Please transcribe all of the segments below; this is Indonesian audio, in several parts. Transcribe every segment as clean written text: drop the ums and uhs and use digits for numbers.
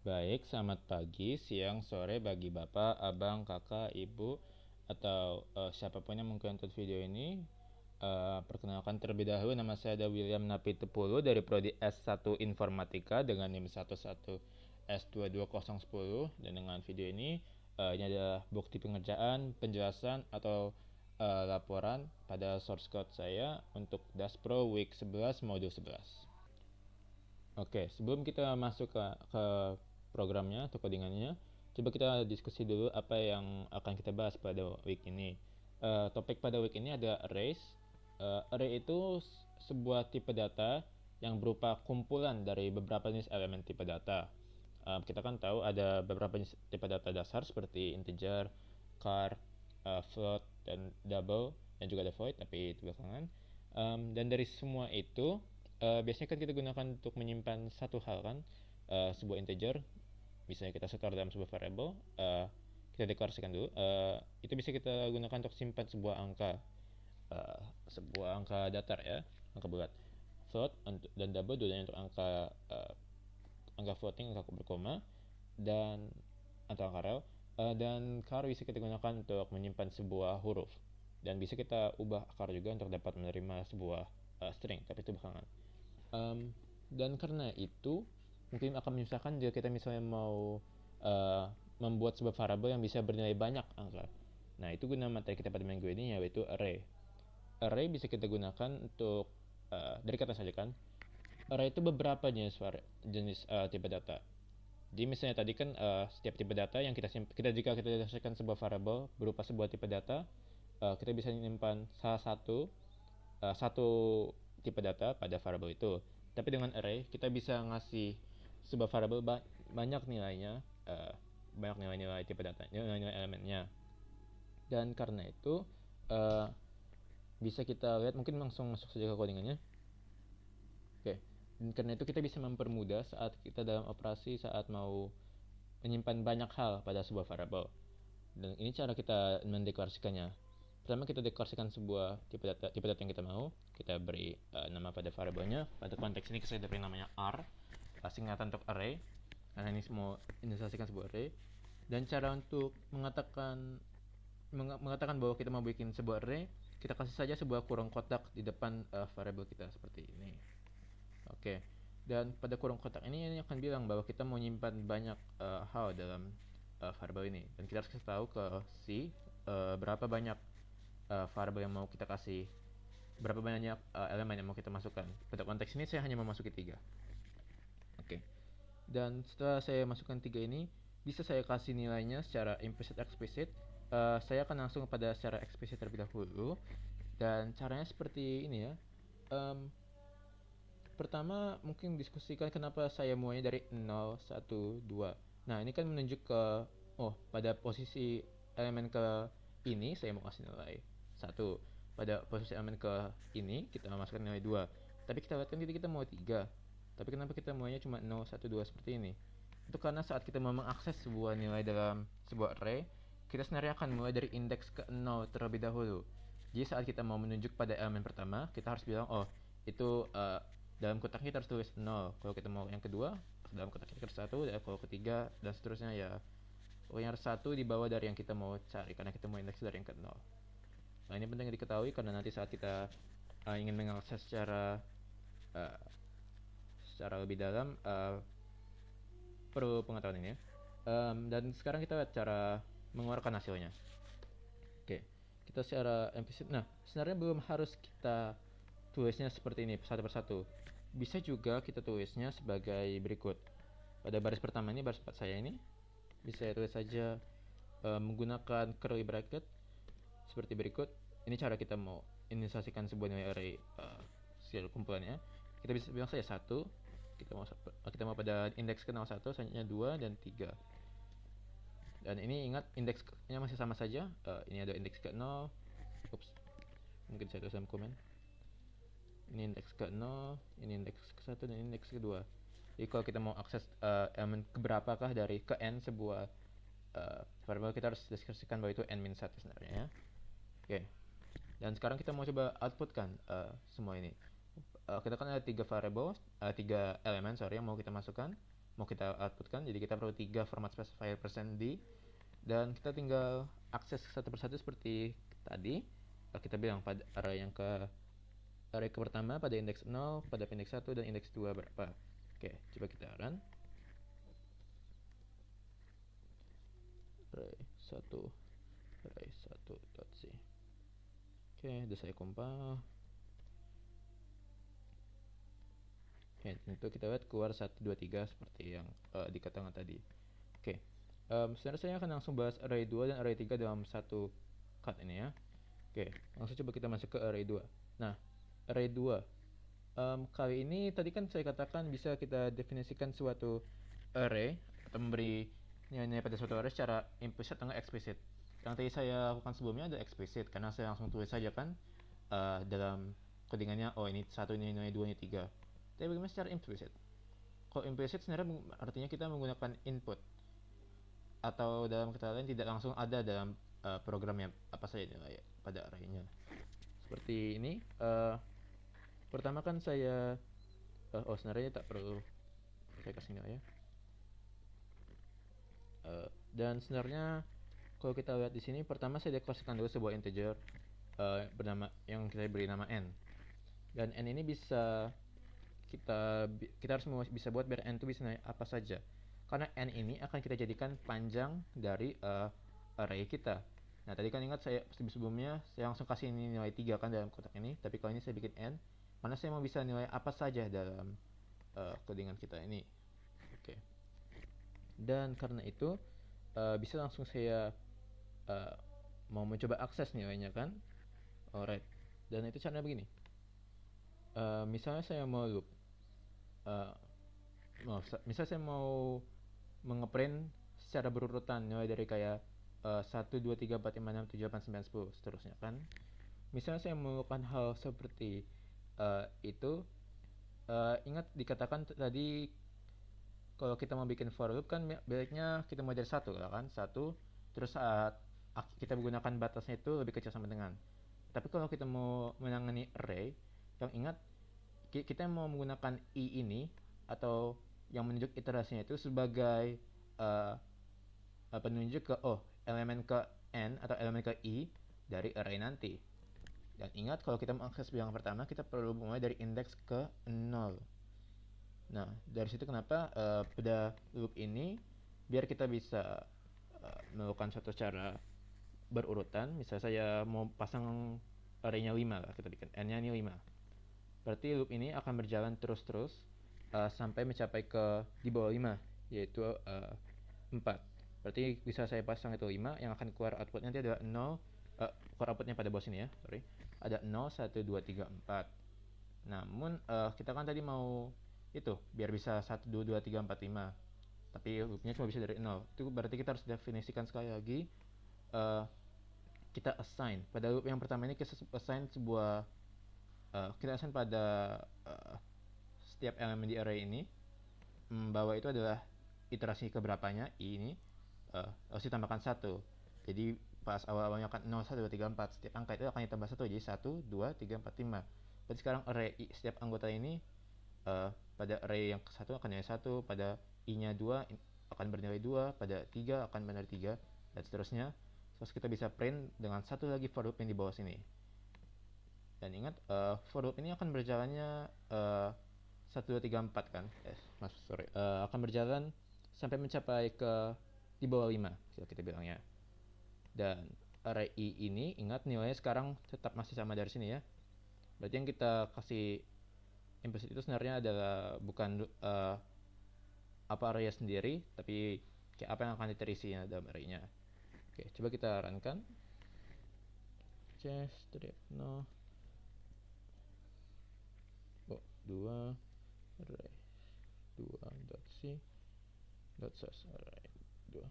Baik, selamat pagi, siang, sore bagi Bapak, Abang, Kakak, Ibu, atau siapapun yang mungkin nonton video ini. Perkenalkan terlebih dahulu, nama saya ada William Napitupulu dari Prodi S1 Informatika dengan NIM 11S22010. Dan dengan video ini adalah bukti pengerjaan, penjelasan, atau laporan pada source code saya untuk Daspro Week 11 Modul 11. Oke, sebelum kita masuk ke programnya atau codingannya, coba kita diskusi dulu apa yang akan kita bahas pada week ini. Topik pada week ini ada arrays. Array itu sebuah tipe data yang berupa kumpulan dari beberapa jenis elemen tipe data. Kita kan tahu ada beberapa jenis tipe data dasar seperti integer, char, float, dan double, dan juga ada void, tapi itu belakangan. Dan dari semua itu, biasanya kan kita gunakan untuk menyimpan satu hal kan, sebuah integer, misalnya kita setor dalam sebuah variable, kita deklarasikan dulu, itu bisa kita gunakan untuk simpan sebuah angka datar ya, angka bulat. Float dan double dua-duanya untuk angka floating, angka berkoma, dan atau angka real. Dan char bisa kita gunakan untuk menyimpan sebuah huruf, dan bisa kita ubah akar juga untuk dapat menerima sebuah string, tapi itu belakangan. Dan karena itu mungkin akan menyusahkan jika kita misalnya mau membuat sebuah variable yang bisa bernilai banyak angka. Nah, itu guna materi kita pada minggu ini, yaitu array. Array bisa kita gunakan untuk dari kata saja kan, array itu beberapa jenis tipe data. Jadi misalnya tadi kan setiap tipe data yang jika kita dasarkan sebuah variable berupa sebuah tipe data, kita bisa menyimpan satu tipe data pada variable itu. Tapi dengan array kita bisa ngasih sebuah variable banyak nilainya, banyak nilai-nilai tipe data, nilai-nilai elemennya. Dan karena itu bisa kita lihat, mungkin langsung masuk saja ke codingannya. Oke. Dan karena itu kita bisa mempermudah saat kita dalam operasi saat mau menyimpan banyak hal pada sebuah variable. Dan ini cara kita mendeklarasikannya. Pertama kita deklarasikan sebuah tipe data yang kita mau. Kita beri nama pada variabelnya. Pada konteks ini saya beri namanya R, singkatan untuk array. Karena ini mau inisialisasikan sebuah array. Dan cara untuk mengatakan bahwa kita mau bikin sebuah array, kita kasih saja sebuah kurung kotak di depan variabel kita seperti ini. Oke. Dan pada kurung kotak ini akan bilang bahwa kita mau nyimpan banyak hal dalam variabel ini, dan kita harus kasih tahu ke si berapa banyak variabel yang mau kita kasih, berapa banyak elemen yang mau kita masukkan. Pada konteks ini saya hanya memasuki 3. Oke. Dan setelah saya masukkan 3 ini, bisa saya kasih nilainya secara implicit eksplisit. Saya akan langsung pada secara eksplisit terlebih dahulu. Dan caranya seperti ini ya. Pertama mungkin diskusikan kenapa saya mulainya dari 0, 1, 2. Nah, ini kan menunjuk ke pada posisi elemen ke ini saya mau kasih nilai 1. Pada posisi elemen ke ini kita masukkan nilai 2. Tapi kita lihat kan kita mau 3. Tapi kenapa kita mulainya cuma 0, 1, 2 seperti ini? Itu karena saat kita mau mengakses sebuah nilai dalam sebuah array, kita sebenarnya akan mulai dari indeks ke 0 terlebih dahulu. Jadi saat kita mau menunjuk pada elemen pertama, kita harus bilang, itu dalam kotak kita harus tulis 0. Kalau kita mau yang kedua, dalam kotak kita harus 1, dan kalau ketiga dan seterusnya ya. Pokoknya harus 1 di bawah dari yang kita mau cari, karena kita mau indeks dari yang ke 0. Nah, ini penting diketahui karena nanti saat kita ingin mengakses uh, secara lebih dalam, perlu pengetahuan ini ya. Dan sekarang kita lihat cara mengeluarkan hasilnya. Oke, kita secara implisit. Nah, sebenarnya belum harus kita tulisnya seperti ini satu persatu. Bisa juga kita tulisnya sebagai berikut. Pada baris pertama ini, baris 4 saya ini, bisa saya tulis saja menggunakan curly bracket seperti berikut. Ini cara kita mau inisialisasikan sebuah nilai array hasil kumpulannya. Kita bisa bilang saja 1. Kita mau pada indeks ke 01, selanjutnya 2 dan 3. Dan ini ingat indeksnya masih sama saja. Ini ada indeks ke 0. Ups. Mungkin saya tulis dalam komen. Ini indeks ke 0, ini indeks ke 1, dan ini indeks ke 2. Jadi kalau kita mau akses elemen keberapakah dari ke n sebuah variable, kita harus deskripsikan bahwa itu n-1 sebenarnya ya. Oke. Dan sekarang kita mau coba outputkan semua ini. Kita kan ada 3 variable, 3 elemen yang mau kita masukkan. mau kita outputkan. Jadi kita perlu 3 format specifier %d, dan kita tinggal akses satu persatu seperti tadi. Kita bilang pada array ke pertama pada indeks 0, pada indeks 1, dan indeks 2 berapa. Oke, coba kita run. array1.c. Oke, udah saya compile. Oke, tentu kita lihat keluar 1, 2, 3 seperti yang dikatakan tadi. Oke, sebenarnya saya akan langsung bahas array 2 dan array 3 dalam satu cut ini ya. Oke, langsung coba kita masuk ke array 2. Nah, array 2 kali ini tadi kan saya katakan bisa kita definisikan suatu array atau memberi nilai-nilai pada suatu array secara implicit atau eksplisit. Yang tadi saya lakukan sebelumnya ada eksplisit karena saya langsung tulis saja kan dalam codingannya, oh ini 1, ini nilai 2, ini 3. Tapi bagaimana secara implisit? Kalau implisit sebenarnya artinya kita menggunakan input, atau dalam kata lain tidak langsung ada dalam programnya apa saja nilai pada arraynya. Seperti ini. Pertama kan saya sebenarnya tak perlu saya kasih nilai ya. Dan sebenarnya kalau kita lihat di sini, pertama saya deklarasikan dulu sebuah integer bernama yang kita beri nama n. Dan n ini bisa kita harus bisa buat biar n itu bisa nilai apa saja. Karena n ini akan kita jadikan panjang dari array kita. Nah, tadi kan ingat saya sebelumnya saya langsung kasih ini nilai 3 kan dalam kotak ini, tapi kalau ini saya bikin n, mana saya mau bisa nilai apa saja dalam codingan kita ini. Oke. Dan karena itu bisa langsung saya mau mencoba akses nilainya kan. Alright. Dan itu caranya begini. Misalnya saya mau loop. Misalnya saya mau mengeprint secara berurutan nilai dari kayak 1, 2, 3, 4, 5, 6, 7, 8, 9, 10 seterusnya kan. Misalnya saya melakukan hal seperti itu, ingat dikatakan tadi kalau kita mau bikin for loop kan baiknya kita mau dari 1 kan, 1, terus saat kita menggunakan batasnya itu lebih kecil sama dengan. Tapi kalau kita mau menangani array, yang ingat kita mau menggunakan i ini atau yang menunjuk iterasinya itu sebagai penunjuk ke elemen ke n atau elemen ke i dari array nanti. Dan ingat kalau kita mengakses bilangan pertama, kita perlu mulai dari indeks ke 0. Nah, dari situ kenapa pada loop ini biar kita bisa melakukan suatu cara berurutan. Misalnya saya mau pasang array-nya 5 lah, kita bikin n-nya ini 5. Berarti loop ini akan berjalan terus-terus sampai mencapai ke di bawah 5, yaitu 4. Berarti bisa saya pasang itu 5, yang akan keluar outputnya nanti adalah 0. Keluar outputnya pada bawah sini ya, sorry. Ada 0, 1, 2, 3, 4. Namun kita kan tadi mau itu biar bisa 1, 2, 3, 4, 5. Tapi loopnya cuma bisa dari 0. Itu berarti kita harus definisikan sekali lagi. Kita assign pada loop yang pertama ini, kita assign sebuah kita assign pada setiap elemen di array ini bahwa itu adalah iterasi keberapanya i ini harus ditambahkan 1. Jadi pas awal-awalnya kan 0, 1, 2, 3, 4, setiap angka itu akan ditambah 1, jadi 1, 2, 3, 4, 5. Berarti sekarang array i, setiap anggota ini pada array yang ke-1 akan nilai 1, pada i-nya 2 akan bernilai 2, pada 3 akan bernilai 3, dan seterusnya. Terus kita bisa print dengan satu lagi for loop yang di bawah sini. Dan ingat for loop ini akan berjalannya 1, 2, 3, 4 kan, akan berjalan sampai mencapai ke di bawah 5 kita bilangnya. Dan array i ini ingat nilainya sekarang tetap masih sama dari sini ya. Berarti yang kita kasih implicit itu sebenarnya adalah bukan apa array sendiri, tapi kayak apa yang akan diterisi dalam array-nya. Oke, coba kita runkan. Strip no 2 array 2.c .source array 2.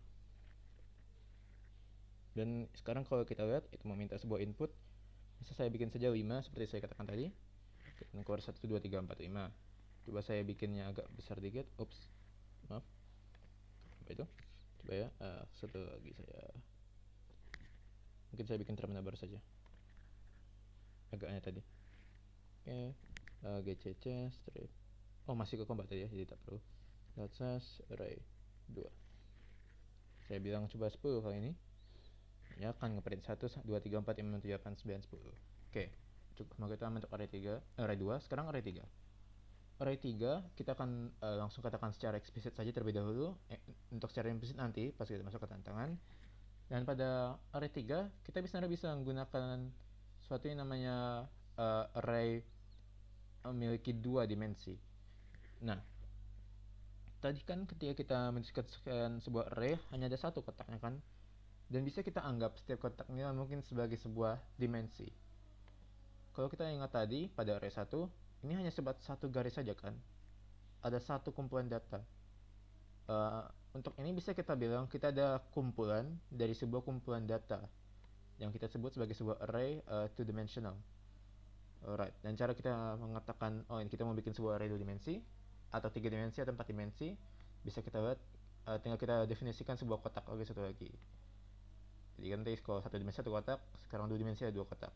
Dan sekarang kalau kita lihat itu meminta sebuah input. Bisa saya bikin saja 5 seperti saya katakan tadi. Dan keluar 1, 2, 3, 4, 5. Coba saya bikinnya agak besar dikit. Ups, maaf. Apa itu? Coba ya, satu lagi mungkin saya bikin terminal baru saja, agak aneh tadi. Oke, gcc strip masih ke combat tadi ya, jadi tak perlu. dot slash array 2. Saya bilang coba 10 kali ini. Ya akan ngeprint 1, 2, 3, 4, 5, 6, 7, 8, 9, 10. Oke, cukup. Maka kita bentuk array 3, array 2. Sekarang array 3. Array 3 kita akan langsung katakan secara eksplisit saja terlebih dahulu. Untuk secara implisit nanti pas kita masuk ke tantangan. Dan pada array 3 kita bisa menggunakan suatu yang namanya array memiliki 2 dimensi. Nah, tadi kan ketika kita mendiskusikan sebuah array hanya ada satu kotaknya kan, dan bisa kita anggap setiap kotaknya mungkin sebagai sebuah dimensi. Kalau kita ingat tadi pada array 1 ini hanya sebat satu garis saja kan, ada satu kumpulan data. Untuk ini bisa kita bilang kita ada kumpulan dari sebuah kumpulan data yang kita sebut sebagai sebuah array two dimensional. Alright, dan cara kita mengatakan ini kita mau bikin sebuah array 2 dimensi atau 3 dimensi atau 4 dimensi, bisa kita lihat tinggal kita definisikan sebuah kotak lagi satu lagi. Jadi kan tadi kalau 1 dimensi 1 kotak, sekarang 2 dimensi ada 2 kotak.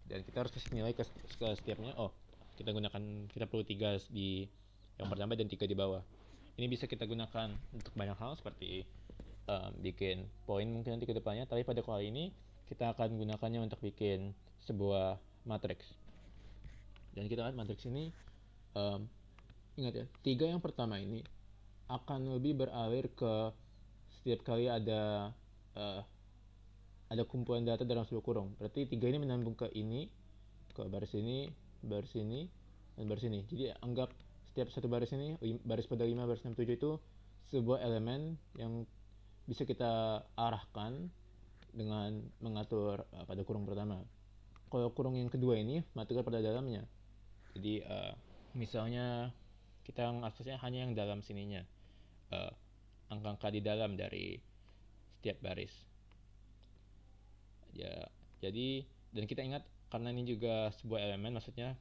Dan kita harus kasih nilai ke setiapnya. Kita perlu 3 di yang pertama dan 3 di bawah. Ini bisa kita gunakan untuk banyak hal seperti bikin poin mungkin nanti ke depannya, tapi pada kali ini kita akan gunakannya untuk bikin sebuah matriks. Dan kita lihat matriks ini, ingat ya, 3 yang pertama ini akan lebih beralir ke setiap kali ada kumpulan data dalam sebuah kurung. Berarti 3 ini menyambung ke ini, ke baris ini, dan baris ini. Jadi anggap setiap satu baris ini, baris pada 5, baris 6, 7 itu sebuah elemen yang bisa kita arahkan dengan mengatur pada kurung pertama. Kalau kurung yang kedua ini mengatur pada dalamnya. Jadi misalnya kita mengaksesnya hanya yang dalam sininya, angka-angka di dalam dari setiap baris. Ya, jadi dan kita ingat karena ini juga sebuah elemen, maksudnya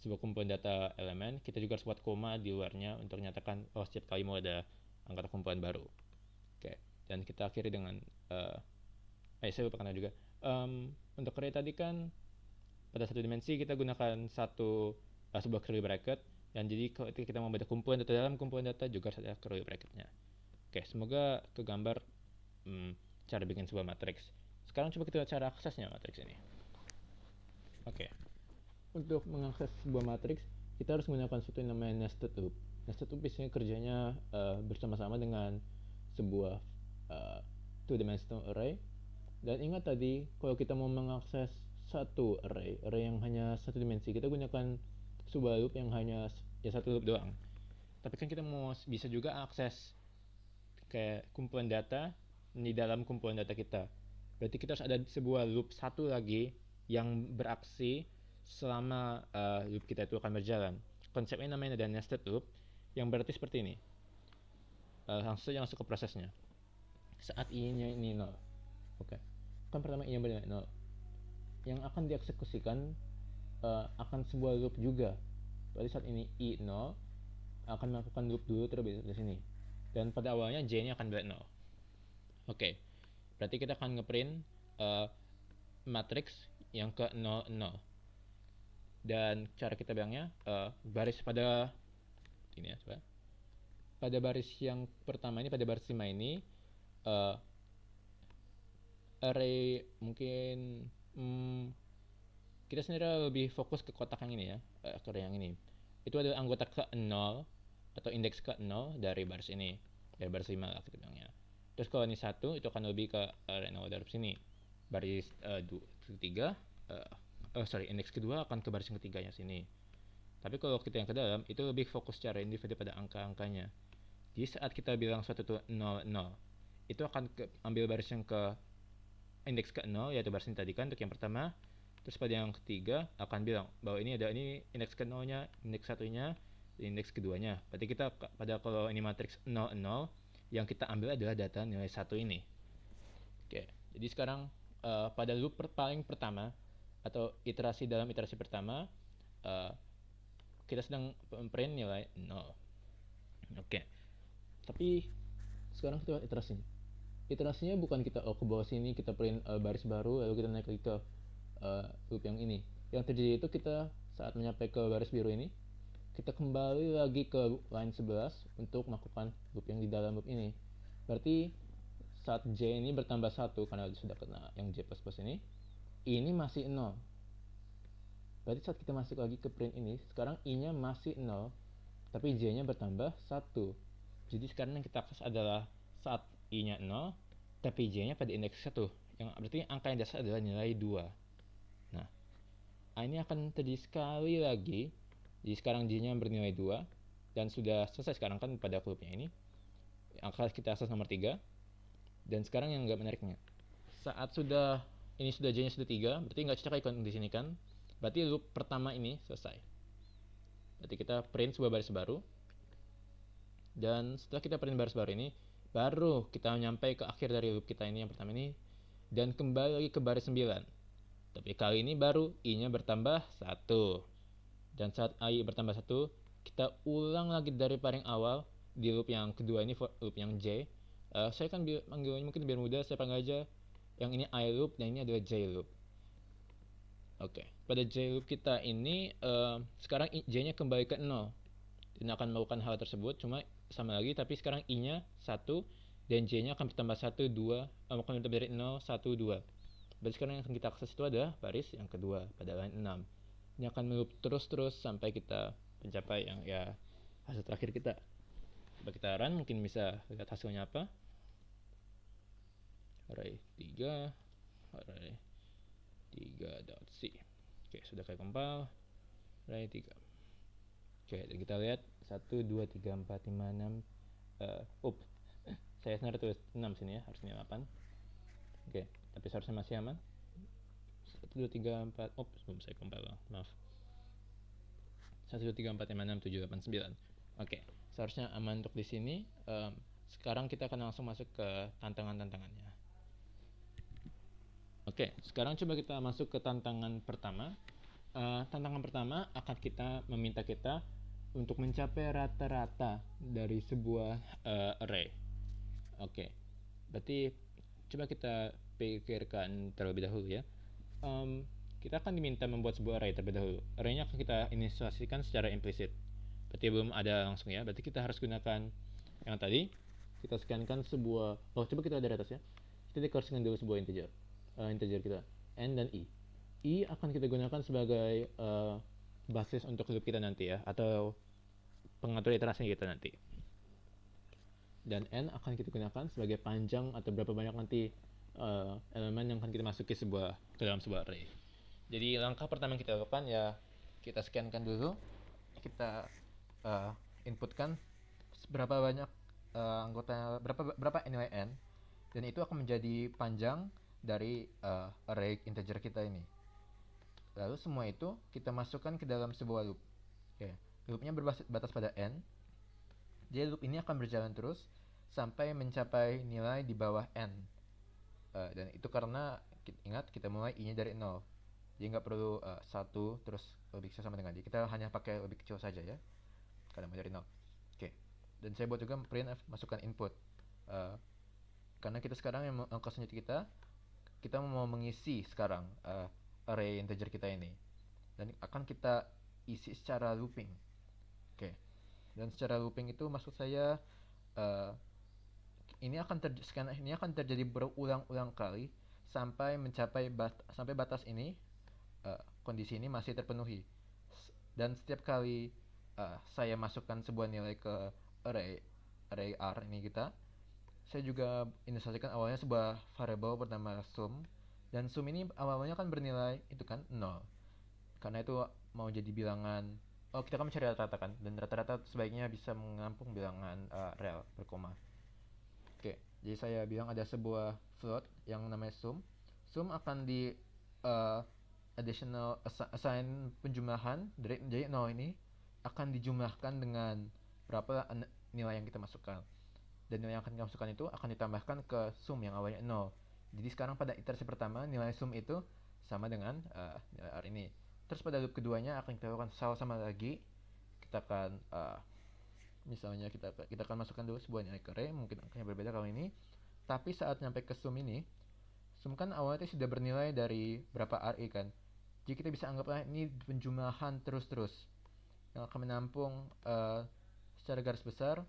sebuah kumpulan data elemen, kita juga harus buat koma di luarnya untuk menyatakan setiap kali mau ada angka kumpulan baru. Oke, dan kita akhiri dengan saya lupa karena juga untuk array tadi kan pada satu dimensi kita gunakan sebuah curly bracket, dan jadi kalau kita mau membaca kumpulan data dalam kumpulan data juga harus ada curly bracketnya. Oke, semoga kegambar cara bikin sebuah matriks. Sekarang coba kita lihat cara aksesnya matriks ini. Oke, untuk mengakses sebuah matriks kita harus menggunakan sesuatu yang namanya nested loop. Nested loop biasanya kerjanya bersama-sama dengan sebuah two dimensional array. Dan ingat tadi, kalau kita mau mengakses satu array yang hanya satu dimensi, kita gunakan sebuah loop yang hanya satu loop doang. Tapi kan kita bisa juga akses kayak kumpulan data di dalam kumpulan data kita. Berarti kita harus ada sebuah loop satu lagi yang beraksi selama loop kita itu akan berjalan. Konsepnya namanya ada nested loop, yang berarti seperti ini. Langsung saja masuk ke prosesnya. Saat i-nya ini 0. Oke. Kan pertama i-nya bernilai 0. Yang akan dieksekusikan akan sebuah loop juga. Berarti saat ini i 0 akan melakukan loop dulu terlebih dari sini. Dan pada awalnya j-nya akan bernilai 0. Oke. Berarti kita akan ngeprint matriks yang ke 0, 0. Dan cara kita bilangnya baris pada ini ya, coba. Pada baris yang pertama ini, pada baris 5 ini array mungkin kita sebenarnya lebih fokus ke kotak yang ini ya, ke yang ini. Itu adalah anggota ke-0 atau indeks ke-0 dari baris ini, dari baris 5 lah kita bilangnya. Terus kalau ini 1 itu akan lebih ke array 0 dari sini. Baris 3 indeks kedua akan ke baris yang ketiganya sini. Tapi kalau kita yang ke dalam itu lebih fokus secara individu pada angka-angkanya. Jadi saat kita bilang suatu itu 0, 0, itu akan ambil baris yang ke indeks ke-0, yaitu baris ini tadi kan untuk yang pertama. Terus pada yang ketiga akan bilang bahwa ini indeks ke-0-nya, indeks 1-nya, dan indeks keduanya. Berarti kita kalau ini matriks 0, 0, yang kita ambil adalah data nilai 1 ini. Oke, jadi sekarang pada loop paling pertama atau iterasi dalam iterasi pertama kita sedang print nilai 0. Oke. Tapi sekarang kita lihat iterasinya. Iterasinya bukan kita ke bawah sini kita print baris baru lalu kita naik lagi ke loop yang ini. Yang terjadi itu kita saat menyampai ke baris biru ini, kita kembali lagi ke line 11 untuk melakukan loop yang di dalam loop ini. Berarti saat J ini bertambah 1 karena sudah kena yang J++ ini masih 0. Berarti saat kita masuk lagi ke print ini, sekarang I-nya masih 0, tapi J-nya bertambah 1. Jadi sekarang yang kita akses adalah saat I-nya 0, tapi J-nya pada indeks 1. Yang berarti angka yang dasar adalah nilai 2. Nah, ini akan terjadi sekali lagi. Jadi sekarang J-nya bernilai 2, dan sudah selesai sekarang kan pada loopnya ini. Angka kita akses nomor 3. Dan sekarang yang nggak menariknya, saat sudah ini sudah J-nya sudah 3, berarti nggak cocok ikon di sini kan. Berarti loop pertama ini selesai. Berarti kita print sebuah baris baru. Dan setelah kita print baris baru ini, baru kita nyampe ke akhir dari loop kita ini yang pertama ini, dan kembali lagi ke baris 9. Tapi kali ini baru I-nya bertambah 1. Dan saat I bertambah 1, kita ulang lagi dari paling awal di loop yang kedua ini, loop yang J. Saya kan panggilnya mungkin biar mudah, saya panggil aja yang ini I loop dan ini adalah J loop. Oke, pada J loop kita ini sekarang J-nya kembali ke 0 dan akan melakukan hal tersebut, cuma sama lagi tapi sekarang I-nya 1 dan J-nya akan bertambah 1, 2, akan bertambah dari 0, 1, 2. Berarti sekarang yang akan kita akses itu adalah baris yang kedua pada line 6. Ini akan meloop terus-terus sampai kita mencapai yang ya hasil terakhir kita. Coba kita run, mungkin bisa lihat hasilnya apa. Array 3 array 3.c. Oke, sudah kayak compile. Array 3. Oke, dan kita lihat 1, 2, 3, 4, 5, 6. Saya sebenarnya tulis 6 sini ya, harusnya 8. Oke, tapi seharusnya masih aman. 1, 2, 3, 4. Belum saya compile, maaf. 1, 2, 3, 4, 5, 6, 7, 8, 9. Oke, seharusnya aman untuk di sini. Sekarang kita akan langsung masuk ke tantangan-tantangannya. Oke, sekarang coba kita masuk ke tantangan pertama. Tantangan pertama akan kita meminta kita untuk mencapai rata-rata dari sebuah array. Oke, berarti coba kita pikirkan terlebih dahulu ya. Kita akan diminta membuat sebuah array terlebih dahulu. Array-nya akan kita inisialisasikan secara implisit. Berarti belum ada langsung ya. Berarti kita harus gunakan yang tadi. Kita scankan sebuah. Coba kita dari atas ya. Kita dekorasikan dulu sebuah integer. Integer kita n dan i. I akan kita gunakan sebagai basis untuk loop kita nanti ya, atau pengatur iterasi kita nanti. Dan n akan kita gunakan sebagai panjang atau berapa banyak nanti elemen yang akan kita masuki ke dalam sebuah array. Jadi langkah pertama yang kita lakukan ya, kita scankan dulu, kita inputkan berapa banyak anggota, berapa nilai n, dan itu akan menjadi panjang dari array integer kita ini. Lalu semua itu kita masukkan ke dalam sebuah loop. Oke, loopnya berbatas pada n. Jadi loop ini akan berjalan terus sampai mencapai nilai di bawah n. Dan itu karena ingat kita mulai i-nya dari 0. Jadi nggak perlu 1 terus lebih kecil sama dengan i. Kita hanya pakai lebih kecil saja ya, karena mulai dari 0. Oke. Dan saya buat juga printf masukkan input. Karena kita sekarang yang selanjutnya kita mau mengisi sekarang array integer kita ini, dan akan kita isi secara looping. Oke. Dan secara looping itu maksud saya ini akan terjadi berulang-ulang kali sampai mencapai sampai batas ini, kondisi ini masih terpenuhi. Dan setiap kali saya masukkan sebuah nilai ke array R ini saya juga inisialisasikan awalnya sebuah variable bernama sum, dan sum ini awalnya kan bernilai itu kan 0. Karena itu mau jadi bilangan, kita kan mencari rata-rata kan, dan rata-rata sebaiknya bisa menampung bilangan real berkoma. Oke, jadi saya bilang ada sebuah float yang namanya sum. Sum akan di additional assign penjumlahan dari jadi 0 ini akan dijumlahkan dengan berapa nilai yang kita masukkan. Dan nilai yang akan kita masukkan itu akan ditambahkan ke sum yang awalnya 0. Jadi sekarang pada iterasi pertama nilai sum itu sama dengan nilai R ini. Terus pada loop keduanya akan kita lakukan sama lagi. Kita akan misalnya kita akan masukkan dulu sebuah nilai ke array, mungkin angkanya berbeda kali ini. Tapi saat nyampe ke sum ini, sum kan awalnya sudah bernilai dari berapa RE kan. Jadi kita bisa anggaplah ini penjumlahan terus-terus. yang akan menampung secara garis besar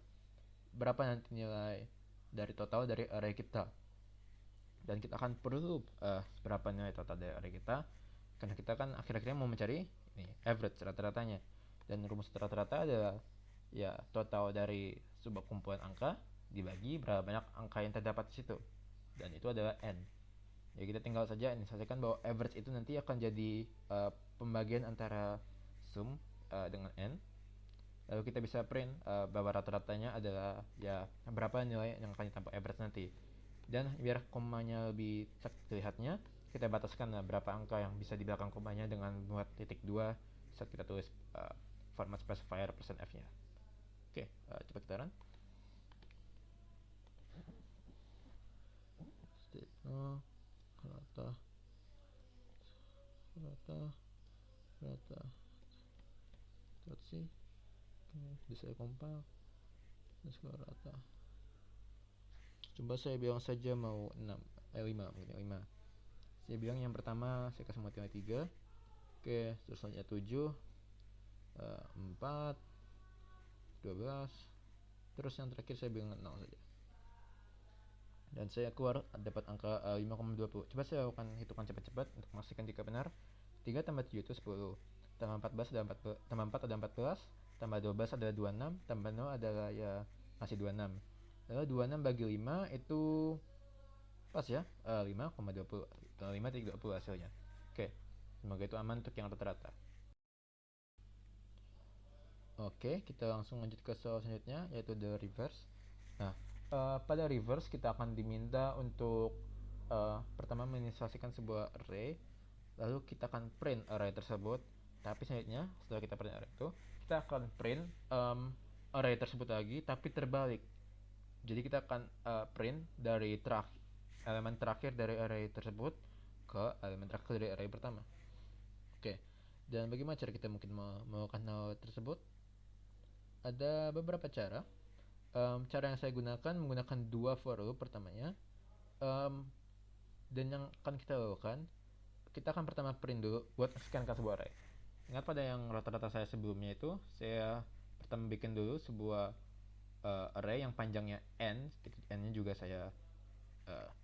berapa nanti nilai dari total dari array kita. Dan kita akan perlu berapa nilai total dari array kita, karena kita kan akhir-akhirnya mau mencari ini average, rata-ratanya. Dan rumus rata-rata adalah ya total dari sebuah kumpulan angka dibagi berapa banyak angka yang terdapat di situ, dan itu adalah n. Jadi kita tinggal saja inisiasikan bahwa average itu nanti akan jadi pembagian antara sum dengan n. Lalu kita bisa print bahwa rata-ratanya adalah ya berapa nilai yang akan ditampung average nanti. Dan biar komanya lebih terlihatnya, kita bataskan berapa angka yang bisa di belakang komanya dengan buat titik 2 saat kita tulis format specifier %f-nya. Oke, coba kita run. Rata let's see. Bisa compile rata. Coba saya bilang saja mau 5 mungkin 5. Saya bilang yang pertama saya kasih nilai 3. Oke, terus selanjutnya 7, 4, 12. Terus yang terakhir saya bilang 0 saja. Dan saya keluar dapat angka 5,20. Coba saya akan hitungkan cepat-cepat untuk memastikan jika benar. 3 tambah 7 itu 10. Tambah 14 ada 4, tambah 4 ada 14, tambah 12 adalah 26, tambah 0 adalah ya masih 26. Lalu 26 bagi 5 itu pas ya, 5,20. 5,20 hasilnya. Oke, semoga itu aman untuk yang rata-rata. Oke, kita langsung lanjut ke soal selanjutnya, yaitu the reverse. Nah, pada reverse kita akan diminta untuk pertama menginisiasikan sebuah array, lalu kita akan print array tersebut. Tapi selanjutnya setelah kita print array itu, kita akan print array tersebut lagi tapi terbalik. Jadi kita akan print dari elemen terakhir dari array tersebut ke elemen terakhir dari array pertama. Oke, dan bagaimana cara kita mungkin melakukan hal tersebut? Ada beberapa cara. Cara yang saya gunakan menggunakan 2 for loop pertamanya. Dan yang akan kita lakukan, kita akan pertama print dulu buat scan ke sebuah array. Ingat pada yang rata-rata saya sebelumnya itu, saya pertama bikin dulu sebuah array yang panjangnya n, n-nya juga saya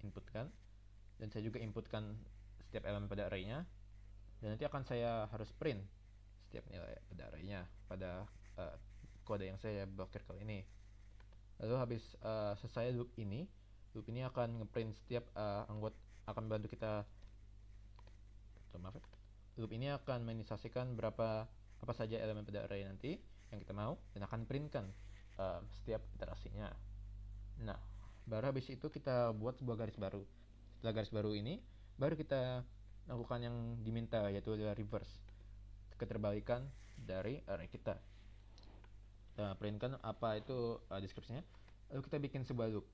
inputkan, dan saya juga inputkan setiap elemen pada array-nya, dan nanti akan saya harus print setiap nilai pada array-nya pada kode yang saya blokir kali ini. Lalu habis selesai loop ini akan ngeprint setiap anggota, akan membantu kita. Loop ini akan menginisiasikan apa saja elemen pada array nanti yang kita mau, dan akan printkan setiap iterasinya. Nah, baru habis itu kita buat sebuah garis baru. Setelah garis baru ini, baru kita lakukan yang diminta, yaitu adalah reverse, keterbalikan dari array kita. Kita printkan apa itu deskripsinya, lalu kita bikin sebuah loop.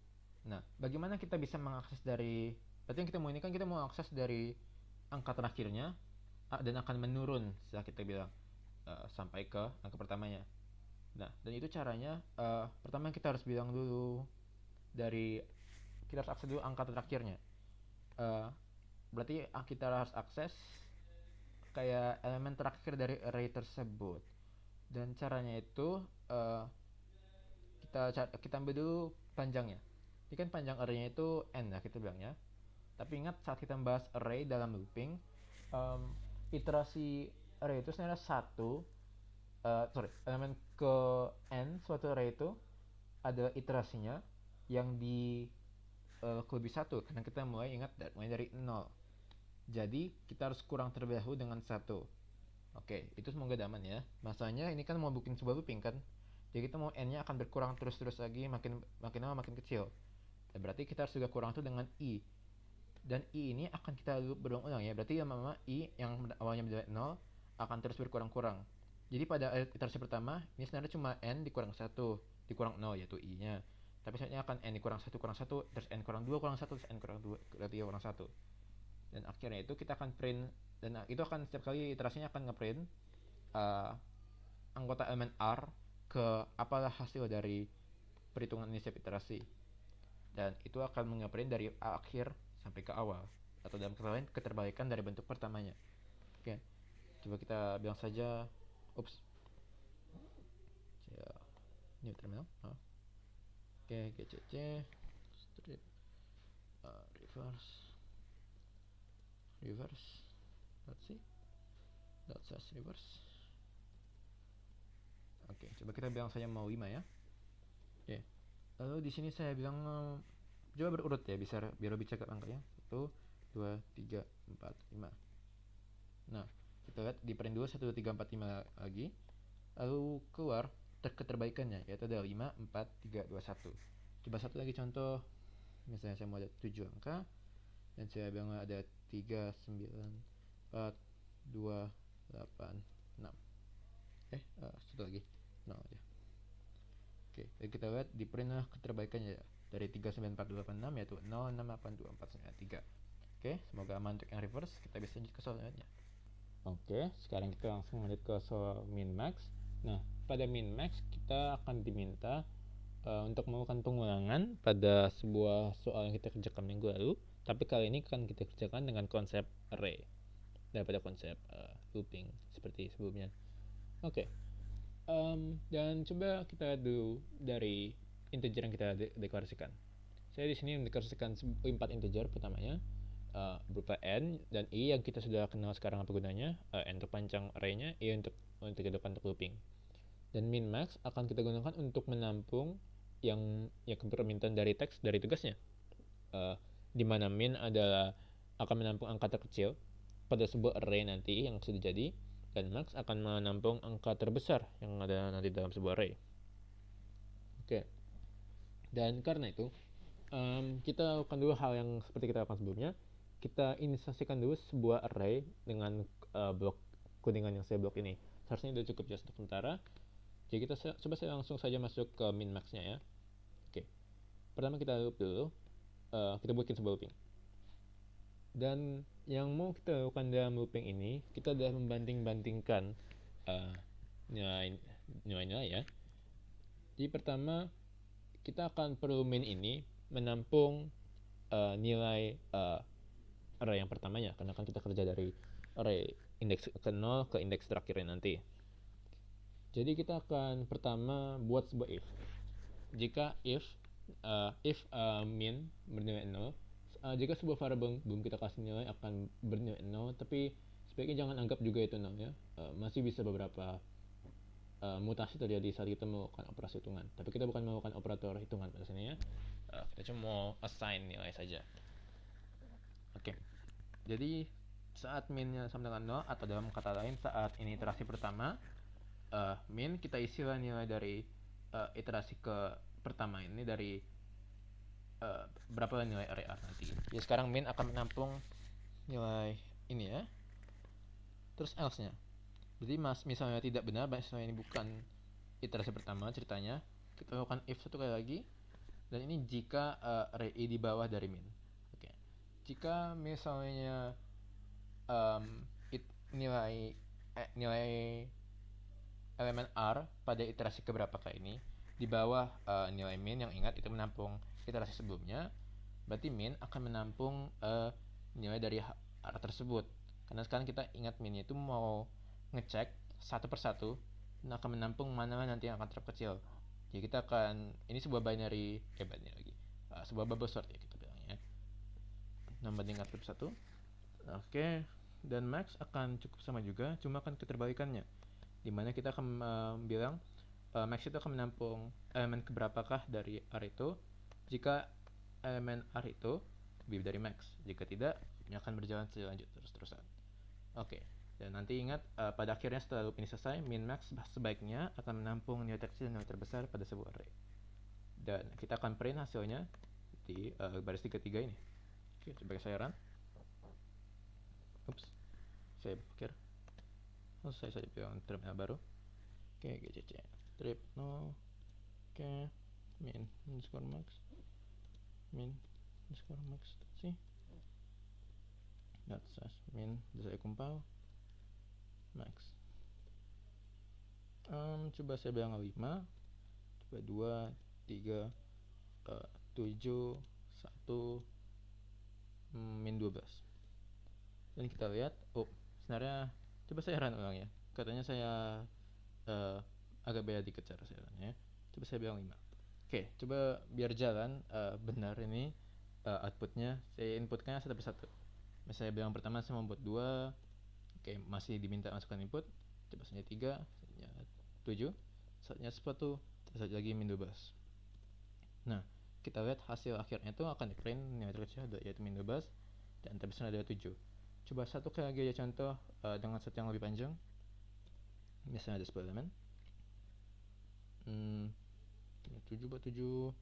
Nah, bagaimana kita bisa mengakses dari, berarti yang kita mau ini kan kita mau akses dari angka terakhirnya dan akan menurun setelah kita bilang sampai ke angka pertamanya. Nah, dan itu caranya pertama kita harus bilang dulu dari, kita harus akses dulu angka terakhirnya. Berarti kita harus akses kayak elemen terakhir dari array tersebut. Dan caranya itu kita ambil dulu panjangnya. Ini kan panjang array-nya itu n ya kita bilangnya. Tapi ingat saat kita membahas array dalam looping, iterasi array itu sebenarnya elemen ke n suatu array itu ada iterasinya yang di lebih 1, karena kita mulai dari 0. Jadi kita harus kurang terlebih dahulu dengan 1. Oke, itu semoga aman ya. Masanya ini kan mau bikin sebuah looping kan, jadi kita mau n-nya akan berkurang terus-terus lagi, makin lama makin kecil. Dan berarti kita harus juga kurang itu dengan i. Dan i ini akan kita loop berulang-ulang ya. Berarti lama-lama i yang awalnya menjadi 0 akan terus berkurang-kurang. Jadi pada iterasi pertama ini sebenarnya cuma n dikurang 1 dikurang 0, yaitu i-nya. Tapi selanjutnya akan n dikurang 1 kurang 1, terus n kurang 2 kurang 1, terus n kurang 2 berarti kurang 1. Dan akhirnya itu kita akan print, dan itu akan setiap kali iterasinya akan ngeprint anggota elemen R ke apalah hasil dari perhitungan ini setiap iterasi. Dan itu akan ngeprint dari akhir sampai ke awal, atau dalam kata lain keterbalikan dari bentuk pertamanya. Oke, coba kita bilang saja, new terminal. Oke, GCC strip reverse let's see dot slash reverse. Oke, coba kita bilang saja mau 5 ya. Oke. Lalu di sini saya bilang coba berurut ya, biar lebih cepat angkanya. 1 2 3 4 5. Nah, kita lihat di print dulu 1 2 3 4 5 lagi. Lalu keluar keterbaikannya yaitu ada 5 4 3 2 1. Coba satu lagi contoh. Misalnya saya mau ada 7 angka dan saya bilang ada 3 9 4 2 8 6. Satu lagi 0 aja. Oke, jadi kita lihat di print keterbaikannya ya. Dari 39486 yaitu 0682493. Oke, semoga aman untuk yang reverse. Kita bisa lanjut ke soal selanjutnya. Oke, sekarang kita langsung lanjut ke soal min max. Nah, pada min max kita akan diminta untuk melakukan pengulangan pada sebuah soal yang kita kerjakan minggu lalu, tapi kali ini akan kita kerjakan dengan konsep array daripada konsep looping seperti sebelumnya. Oke. Dan coba kita lihat dulu dari integer yang kita deklarasikan. Saya di sini mendeklarasikan 4 integer pertamanya berupa n dan i yang kita sudah kenal sekarang apa gunanya, n untuk panjang array-nya, i untuk kehidupan untuk looping. Dan min max akan kita gunakan untuk menampung yang permintaan dari teks dari tugasnya, di mana min adalah akan menampung angka terkecil pada sebuah array nanti yang sudah jadi, dan max akan menampung angka terbesar yang ada nanti dalam sebuah array. Oke. Dan karena itu kita lakukan dulu hal yang seperti kita lakukan sebelumnya. Kita inisiasikan dulu sebuah array dengan blok kuningan yang saya blok ini. Seharusnya sudah cukup jelas untuk sementara. Jadi kita coba saya langsung saja masuk ke min max-nya ya. Oke. Pertama kita loop dulu. Kita buatkan sebuah looping. Dan yang mau kita lakukan dalam looping ini, kita sudah membanding-bandingkan nilai-nilai ya. Jadi pertama kita akan perlu min ini menampung nilai array yang pertamanya, karena kan kita kerja dari array indeks ke 0 ke indeks terakhirnya nanti. Jadi kita akan pertama buat sebuah if. Jika if min bernilai 0, jika sebuah variable belum kita kasih nilai akan bernilai 0, tapi sebaiknya jangan anggap juga itu 0 ya. Masih bisa beberapa mutasi terjadi saat kita melakukan operasi hitungan. Tapi kita bukan melakukan operator hitungan pada sini ya. Kita cuma mau assign nilai saja. Oke. Jadi saat minnya sama dengan 0, atau dalam kata lain saat ini iterasi pertama, min kita isilah nilai dari iterasi ke pertama ini dari berapa nilai array R nanti. Jadi sekarang min akan menampung nilai ini ya. Terus else-nya. Jadi misalnya tidak benar, misalnya ini bukan iterasi pertama ceritanya, kita lakukan if satu kali lagi. Dan ini jika array i di bawah dari min. Oke. Jika misalnya nilai elemen R pada iterasi keberapa kali ini di bawah nilai min yang ingat itu menampung iterasi sebelumnya, berarti min akan menampung nilai dari R tersebut. Karena sekarang kita ingat minnya itu mau ngecek satu persatu dan akan menampung mana nanti yang akan terkecil. Jadi kita akan, ini sebuah binary lagi, sebuah bubble sort ya kita bilangnya. Membandingkan satu persatu. Oke, dan max akan cukup sama juga, cuma akan keterbalikannya, dimana kita akan bilang max itu akan menampung elemen keberapakah dari R itu jika elemen R itu lebih dari max. Jika tidak, ini akan berjalan selanjut terus-terusan. Oke, dan nanti ingat pada akhirnya setelah loop ini selesai, min max sebaiknya akan menampung nilai terkecil dan nilai terbesar pada sebuah array. Dan kita akan print hasilnya di baris 33 ini. Oke, coba saya run. Ups, saya pikir saya saja bilang terminal baru. Oke, GCC strip 0. Oke, min underscore max sih. That's min bisa saya compile max. Coba saya bilang 5. Coba 2 3 7 1 min 12. Dan kita lihat, sebenarnya coba saya run ulang ya. Katanya saya agak beda dikit cara saya run ya. Coba saya bilang 5. Oke, coba biar jalan benar ini outputnya. Saya inputnya satu persatu. Misalnya bilang pertama saya membuat 2. Oke, masih diminta masukkan input. Coba saja 3, saatnya 7, saatnya 10, saat lagi min 12. Nah, kita lihat hasil akhirnya itu akan di print nilai terkecil yaitu min 12 dan terbesar adalah 7. Coba satu kali lagi aja contoh dengan set yang lebih panjang. Misalnya ada 10 elemen. 7 buat 7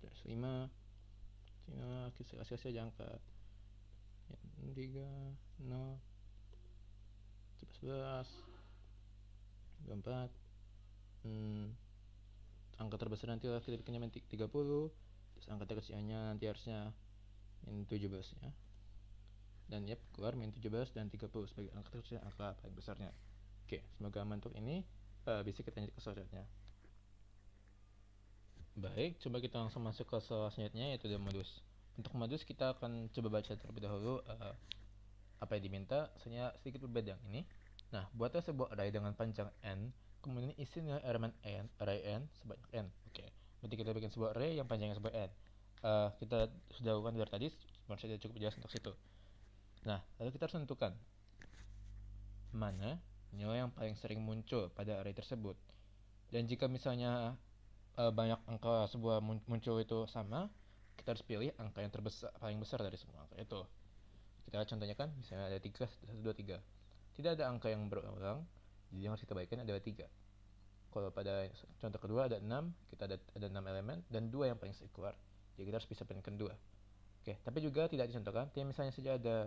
terus 5. Kita kasih aja angka 3, 0, 11, 24. Angka terbesar nanti lah kita bikinnya min 30. Terus angka terkecilnya nanti harusnya min 17 ya. Dan keluar min 17 dan 30 sebagai angka terkecil, angka paling besarnya. Oke, semoga aman untuk ini. Bisa kita lanjut ke selanjutnya. Baik, coba kita langsung masuk ke selanjutnya, yaitu the modus. Untuk modus kita akan coba baca terlebih dahulu apa yang diminta. Soalnya sedikit berbeda yang ini. Nah, buatlah sebuah array dengan panjang n, kemudian isi nilai elemen n, array n sebanyak n. Oke, berarti kita bikin sebuah array yang panjangnya sebanyak n. Kita sudah lakukan dari tadi, sudah cukup jelas untuk situ. Nah, lalu kita harus tentukan mana nilai yang paling sering muncul pada array tersebut. Dan jika misalnya banyak angka sebuah muncul itu sama, kita harus pilih angka yang paling besar dari semua angka itu. Kita contohnya kan, misalnya ada 3, 1, 2, 3. Tidak ada angka yang berulang, jadi yang harus kita bagikan adalah 3. Kalau pada contoh kedua ada 6, kita ada 6 elemen dan 2 yang paling sering keluar. Jadi kita harus bisa bandingkan 2. Oke, tapi juga tidak dicontohkan, misalnya saja ada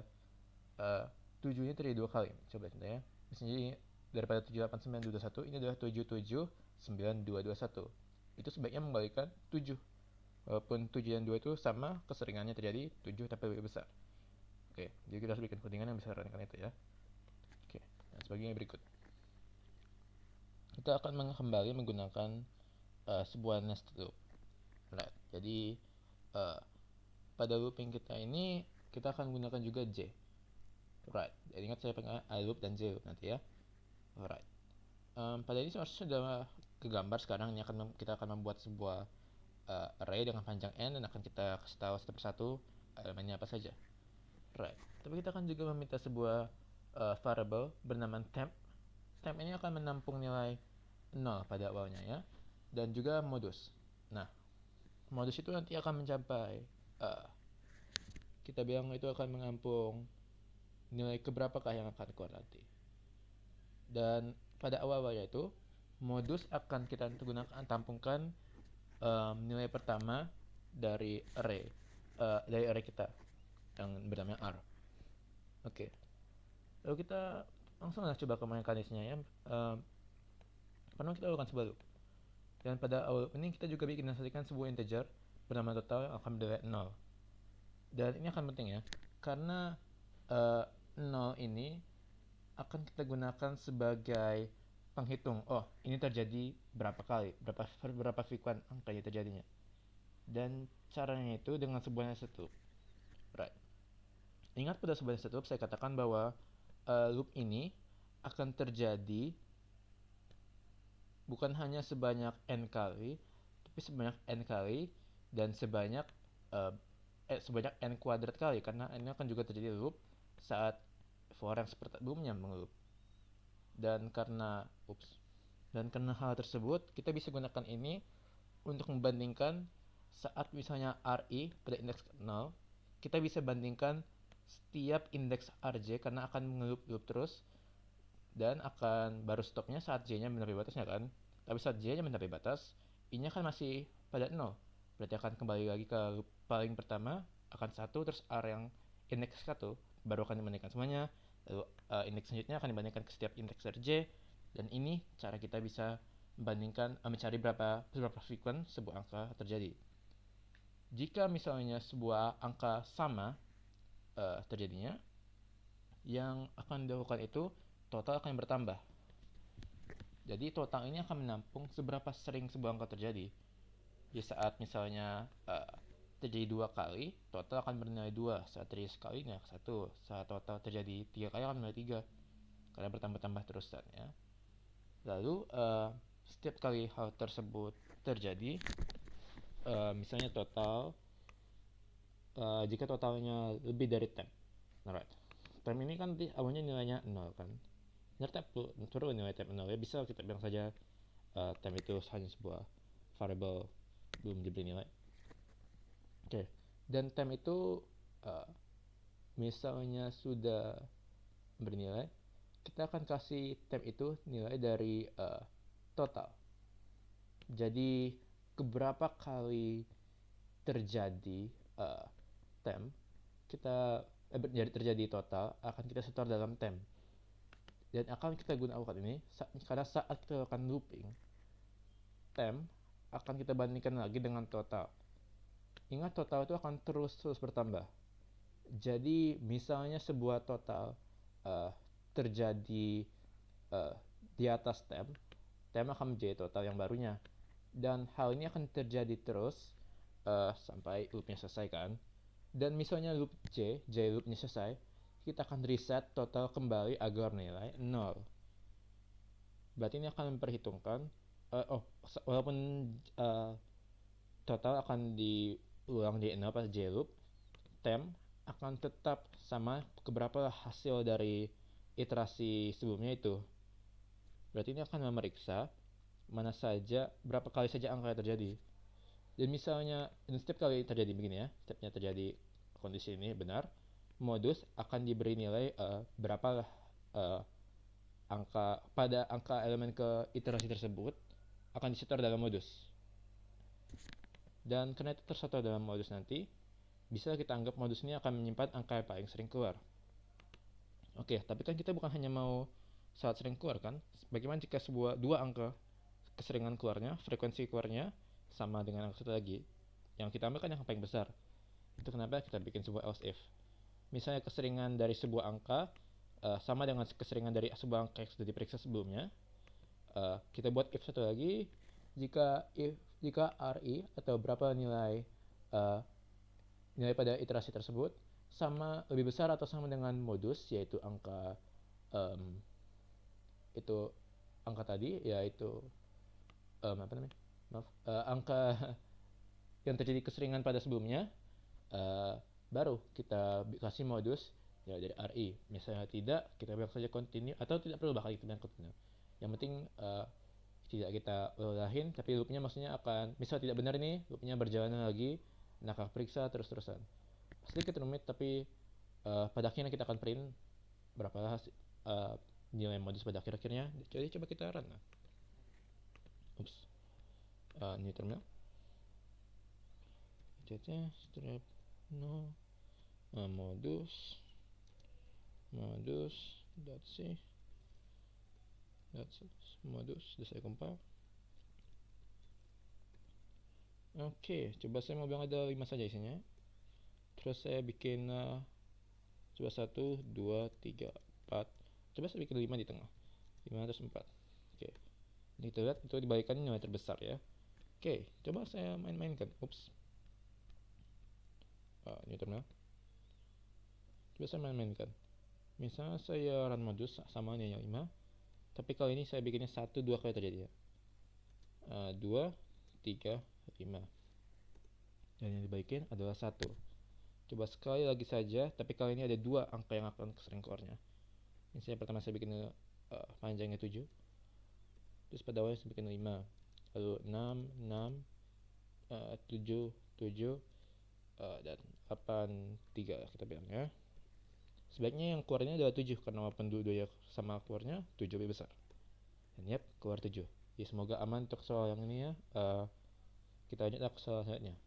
7 ini terjadi 2 kali. Coba contohnya, misalnya daripada 7, 8, 9, 2, 1, ini adalah 7, 7, 9, 2, 2, 1. Itu sebaiknya membalikkan 7. Walaupun 7 dan 2 itu sama, keseringannya terjadi 7 tapi lebih besar. Oke, jadi kita harus bikin codingan yang bisa merasakan itu ya. Oke, dan sebagainya berikut. Kita akan kembali menggunakan sebuah nested loop. Right. Jadi pada looping kita ini kita akan menggunakan juga J. Right. Jadi ingat saya pakai I loop dan J loop nanti ya. Alright. Pada ini sudah kegambar sekarang. Ini kita akan membuat sebuah array dengan panjang n dan akan kita kasih tahu satu persatu elemennya apa saja. Right. Tapi kita akan juga meminta sebuah variable bernama temp. Temp ini akan menampung nilai 0 pada awalnya ya. Dan juga modus. Nah, modus itu nanti akan mencapai kita bilang itu akan menampung nilai keberapakah yang akan keluar nanti. Dan pada awalnya itu modus akan kita gunakan tampungkan nilai pertama dari array kita yang bernama R. Oke. Lalu kita langsung coba ke mekanisnya ya. Pertama kita lakukan sebuah loop. Dan pada awal ini kita juga bikin sebuah integer bernama total yang akan berdasar 0. Dan ini akan penting ya, karena 0 ini akan kita gunakan sebagai penghitung. Oh, ini terjadi berapa kali, berapa frekuensi angkanya terjadinya. Dan caranya itu dengan sebuah nested loop. Right. Ingat pada sebuah nested loop saya katakan bahwa loop ini akan terjadi bukan hanya sebanyak n kali, tapi sebanyak n kali dan sebanyak n kuadrat kali, karena ini akan juga terjadi loop saat for yang seperti sebelumnya mengelup. Dan karena hal tersebut kita bisa gunakan ini untuk membandingkan saat misalnya RI pada indeks 0, kita bisa bandingkan setiap indeks RJ karena akan mengelup terus dan akan baru stopnya saat J-nya mencapai batasnya kan. Tapi saat J-nya mencapai batas, I-nya kan masih pada 0. Berarti akan kembali lagi ke loop paling pertama, akan 1, terus R yang indeks 1 baru akan dibandingkan semuanya. Lalu indeks selanjutnya akan dibandingkan ke setiap indeks RJ. Dan ini cara kita bisa membandingkan mencari berapa frekuensi sebuah angka terjadi. Jika misalnya sebuah angka sama terjadinya, yang akan dilakukan itu total akan bertambah. Jadi total ini akan menampung seberapa sering sebuah angka terjadi. Di saat misalnya terjadi 2 kali, total akan bernilai 2. Saat terjadi sekali, nilai 1. Saat total terjadi 3 kali akan bernilai 3. Karena bertambah-tambah terus ya. Lalu setiap kali hal tersebut terjadi misalnya total, jika totalnya lebih dari temp. Alright, temp ini kan awalnya nilainya 0 kan, nyerta turun nilai temp 0 ya, bisa kita bilang saja temp itu hanya sebuah variable belum diberi nilai. Oke, dan temp itu misalnya sudah bernilai, kita akan kasih temp itu nilai dari total. Jadi keberapa kali terjadi temp kita terjadi total akan kita setor dalam temp, dan akan kita gunakan ini karena saat kita akan looping, temp akan kita bandingkan lagi dengan total. Ingat, total itu akan terus bertambah. Jadi misalnya sebuah total terjadi di atas temp akan menjadi total yang barunya, dan hal ini akan terjadi terus sampai loopnya selesai kan. Dan misalnya loop J loopnya selesai, kita akan reset total kembali agar nilai 0. Berarti ini akan memperhitungkan walaupun total akan diulang di 0 pas J loop, temp akan tetap sama keberapa hasil dari iterasi sebelumnya itu. Berarti ini akan memeriksa berapa kali saja angka yang terjadi. Dan misalnya setiap kali terjadi begini ya, stepnya terjadi kondisi ini benar, modus akan diberi nilai berapa angka elemen ke iterasi tersebut akan disetor dalam modus. Dan karena itu tersetor dalam modus nanti, bisa kita anggap modus ini akan menyimpan angka yang paling sering keluar. Oke, tapi kan kita bukan hanya mau saat sering keluar kan? Bagaimana jika dua angka keseringan keluarnya, frekuensi keluarnya sama dengan angka satu lagi? Yang kita ambil kan yang paling besar. Itu kenapa kita bikin sebuah else if. Misalnya keseringan dari sebuah angka sama dengan keseringan dari sebuah angka yang sudah diperiksa sebelumnya, kita buat if satu lagi, jika RI atau berapa nilai pada iterasi tersebut sama lebih besar atau sama dengan modus, yaitu angka tadi, yaitu angka yang terjadi keseringan pada sebelumnya, baru kita kasih modus ya dari RI. Misalnya tidak, kita bilang saja continue, atau tidak perlu bakal kita bilang continue. Yang penting tidak kita ulahin, tapi loopnya maksudnya akan, misal tidak benar nih, loopnya berjalan lagi, nakal periksa terus-terusan. Sedikit rumit, tapi pada akhirnya kita akan print berapa nilai modus pada akhirnya. Jadi coba kita run. New terminal. Strip no modus .c modus sudah saya compile. Oke, coba saya mau bilang ada 5 saja isinya. Terus saya bikin coba 1, 2, 3, 4. Coba saya bikin 5 di tengah. 5 terus 4. Oke. Ini kita lihat itu dibalikan nilai terbesar ya. Oke, coba saya main-mainkan. New terminal. Coba saya main-mainkan. Misalnya saya run modus sama nilai 5. Tapi kali ini saya bikinnya 1, 2 kali terjadi ya. 2, 3, 5. Dan yang dibalikin adalah 1. Coba sekali lagi saja, tapi kali ini ada 2 angka yang akan kesering keluarnya. Misalnya pertama saya bikin panjangnya 7. Terus pada awalnya saya bikin 5. Lalu 6, 7, 7, dan 8, 3 kita bilang ya. Sebaiknya yang keluarnya adalah 7, karena walaupun dua-duanya sama keluarnya, 7 lebih besar. Dan keluar 7. Ya, semoga aman untuk soal yang ini ya. Kita lanjutlah ke soal selanjutnya.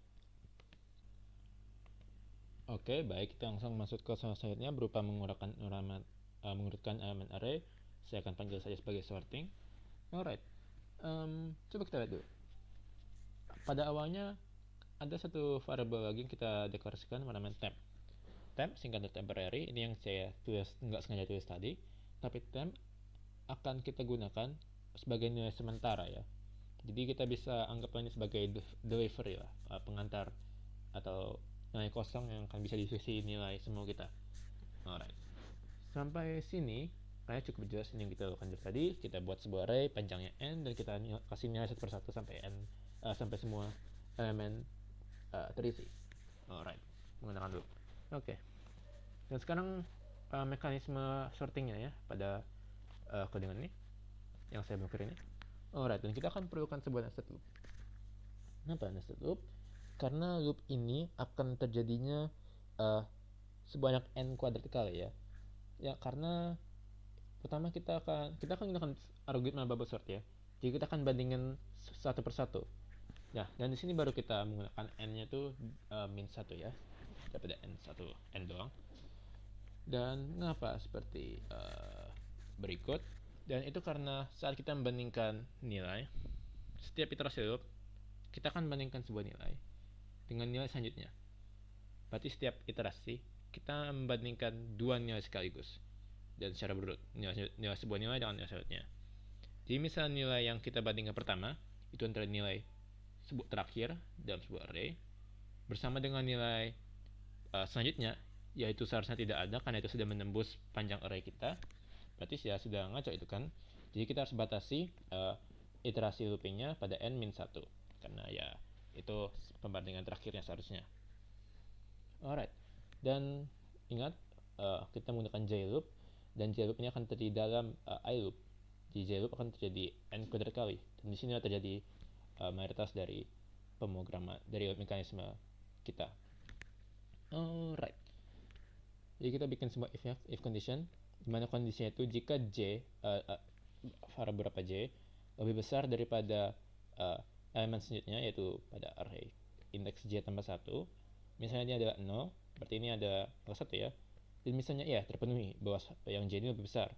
Oke, baik, kita langsung masuk ke soal selanjutnya berupa mengurutkan elemen array. Saya akan panggil saja sebagai sorting. Alright, coba kita lihat dulu. Pada awalnya ada satu variable lagi yang kita deklarasikan bernama temp. Temp singkat dari temporary, ini yang saya nggak sengaja tulis tadi. Tapi temp akan kita gunakan sebagai nilai sementara ya. Jadi kita bisa anggap ini sebagai delivery lah, pengantar atau nilai kosong yang akan bisa diisi nilai semua kita. Alright, sampai sini kayak cukup jelas ini yang kita lakukan tadi. Kita buat sebuah array panjangnya n dan kita kasih nilai 1 per 1 sampai n sampai semua elemen terisi. Alright, menggunakan loop. Oke. Dan sekarang mekanisme sortingnya ya pada codingan ini yang saya blokir ini. Alright, dan kita akan perlukan sebuah nested loop. Kenapa nested loop? Karena loop ini akan terjadinya sebanyak n kuadrat kali ya. Ya karena pertama kita akan gunakan algoritma bubble sort ya. Jadi kita akan bandingkan satu persatu. Nah, dan di sini baru kita menggunakan n-nya itu min 1 ya. Daripada n doang. Dan mengapa seperti berikut? Dan itu karena saat kita membandingkan nilai, setiap iterasi loop kita akan bandingkan sebuah nilai dengan nilai selanjutnya. Berarti setiap iterasi kita membandingkan dua nilai sekaligus dan secara berurut, nilai sebuah nilai dengan nilai selanjutnya. Jadi misalnya nilai yang kita bandingkan pertama itu antara nilai terakhir dalam sebuah array bersama dengan nilai selanjutnya, yaitu seharusnya tidak ada karena itu sudah menembus panjang array kita. Berarti ya sudah ngaco itu kan. Jadi kita harus batasi iterasi loopingnya pada n-1 karena ya itu pembandingan terakhirnya seharusnya. Alright, dan ingat kita menggunakan J loop, dan J loop ini akan terjadi dalam I loop. Di J loop akan terjadi n kuadrat kali, dan di sini terjadi mayoritas dari pemrograman dari mekanisme kita. Alright, jadi kita bikin sebuah if condition, di mana kondisinya itu jika J variabel berapa J lebih besar daripada elemen selanjutnya, yaitu pada array indeks J tambah 1. Misalnya ini adalah 0, berarti ini ada plus 1 ya. Dan misalnya ya terpenuhi bahwa yang J ini lebih besar.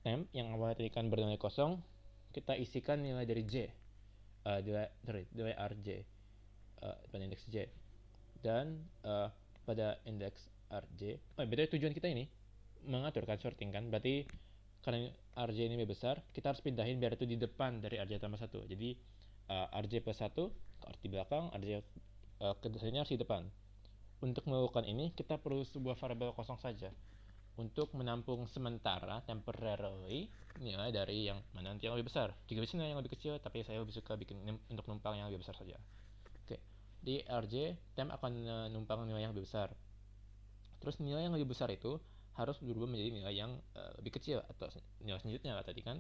Temp yang awalnya tadi kan bernilai kosong, kita isikan nilai dari J, nilai RJ pada indeks J. Dan pada indeks RJ, betul tujuan kita ini mengaturkan sorting kan, berarti karena RJ ini lebih besar, kita harus pindahin biar itu di depan dari RJ tambah 1. Jadi RJ plus 1 harus di belakang, RJ kedua harus di depan. Untuk melakukan ini, kita perlu sebuah variabel kosong saja untuk menampung sementara temporarily nilai dari yang mana nanti yang lebih besar. Jika bisa nilai yang lebih kecil, tapi saya lebih suka bikin untuk numpang yang lebih besar saja. Oke, di RJ temp akan numpang nilai yang lebih besar. Terus nilai yang lebih besar itu harus berubah menjadi nilai yang lebih kecil atau nilai selanjutnya tadi kan.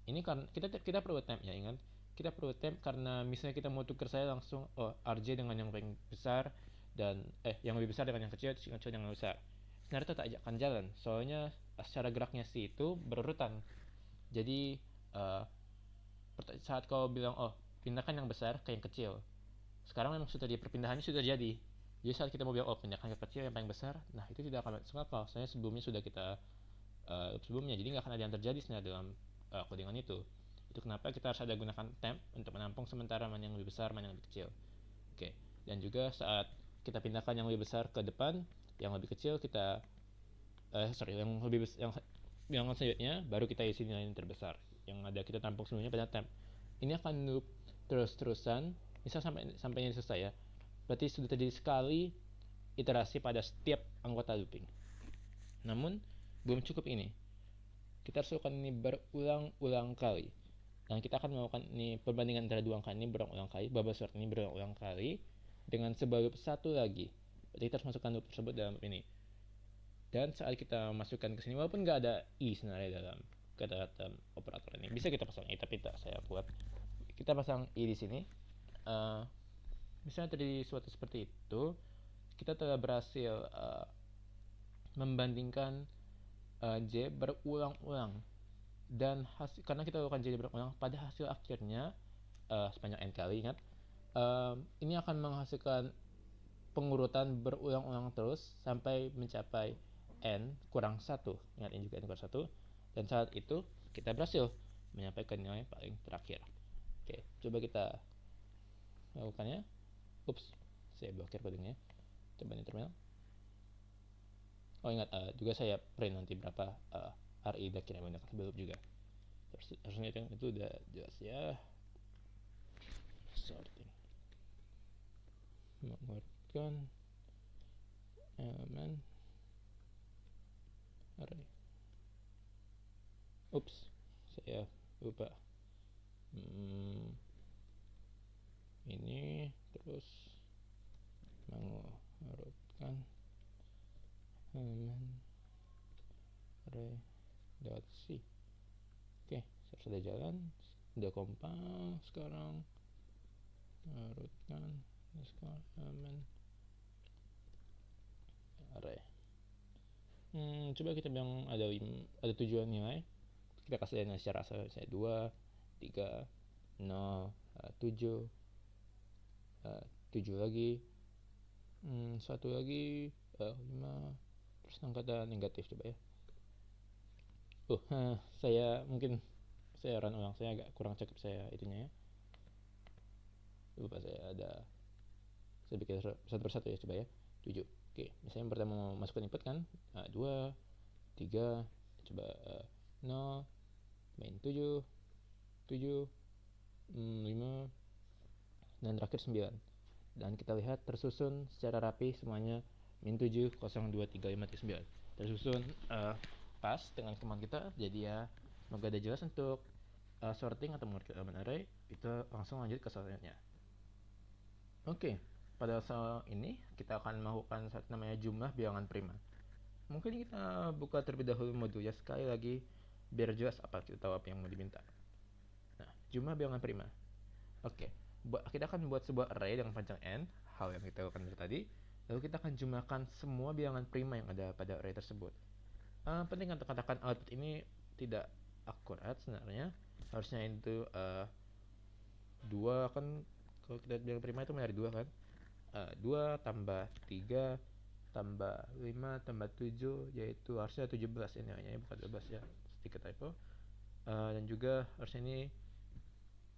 Ini kan kita perlu temp ya, ingat. Kita perlu temp karena misalnya kita mau tukar saya langsung RJ dengan yang paling besar dan yang lebih besar dengan yang kecil dengan yang besar. Sebenarnya itu tak akan jalan, soalnya secara geraknya sih itu berurutan. Jadi saat kau bilang pindahkan yang besar ke yang kecil, sekarang memang sudah perpindahannya sudah jadi. Jadi saat kita mau bilang pindahkan yang kecil yang paling besar, nah itu tidak akan masuk akal. Soalnya sebelumnya sudah kita sebelumnya, jadi nggak akan ada yang terjadi sebenarnya dalam codingan itu. Itu kenapa kita harus ada gunakan temp untuk menampung sementara mana yang lebih besar, mana yang lebih kecil. Oke, dan juga saat kita pindahkan yang lebih besar ke depan, yang lebih kecil kita yang lebih yang selanjutnya baru kita isi nilai yang terbesar. Yang ada kita tampung sebelumnya pada temp. Ini akan loop terus-terusan, misal sampai ini selesai ya. Berarti sudah terjadi sekali iterasi pada setiap anggota looping. Namun belum cukup ini. Kita harus lakukan ini berulang-ulang kali. Dan kita akan melakukan ini perbandingan antara dua angka ini berulang-ulang kali, bubble sort ini berulang-ulang kali dengan sebuah loop satu lagi. Berarti kita harus masukkan loop tersebut dalam loop ini. Dan saat kita masukkan ke sini, walaupun nggak ada i sebenarnya dalam kata-kata operator ini, bisa kita pasang i, tapi tak saya buat. Kita pasang i di sini. Misalnya terjadi sesuatu seperti itu, kita telah berhasil membandingkan J berulang-ulang, dan karena kita lakukan J berulang-ulang, pada hasil akhirnya sepanjang n kali, ingat, ini akan menghasilkan pengurutan berulang-ulang terus sampai mencapai n kurang 1. Ingat, ini juga n kurang 1, dan saat itu kita berhasil menyampaikan nilai paling terakhir. Oke, coba kita melakukannya. Ups, saya blokir codingnya. Coba di terminal. Ingat, juga saya print nanti berapa RI kira menggunakan sebelum juga. Harusnya itu udah jelas ya. Sorting menguatkan elemen array. Ups, saya lupa ini, terus mengurutkan halaman array.c. Oke, sudah jalan, udah kompang. Sekarang mengurutkan halaman array. Coba kita bilang ada tujuan nilai, kita kasih nilai secara asal, misalnya 2, 3, 0, 7, 7 lagi, 1 lagi, 5, terus angka negatif. Coba ya. Saya run ulang, saya agak kurang cakep saya itunya ya. Lupa saya bikin satu persatu ya, coba ya. 7. Oke, misalnya yang pertama mau masukkan input kan, 2, 3, coba 0, main 7, 7, 5, dan terakhir 9. Dan kita lihat tersusun secara rapi semuanya min 7, 0, 2, 3, 5, 9. Tersusun pas dengan command kita. Jadi ya, semoga ada jelas untuk sorting atau mengurutkan elemen array. Kita langsung lanjut ke selanjutnya. Oke, pada soal ini kita akan melakukan satu namanya jumlah bilangan prima. Mungkin kita buka terlebih dahulu modulnya sekali lagi biar jelas apa kita tahu apa yang mau diminta. Nah, jumlah bilangan prima. Oke, kita akan buat sebuah array dengan panjang n, hal yang kita lakukan dari tadi. Lalu kita akan jumlahkan semua bilangan prima yang ada pada array tersebut. Penting untuk katakan output ini tidak akurat sebenarnya. Harusnya itu 2 kan, kalau kita bilang prima itu dari 2 kan. 2 tambah 3 tambah 5 tambah 7, yaitu harusnya 17 ini hanya, bukan 12 ya, sedikit typo. Dan juga harusnya ini,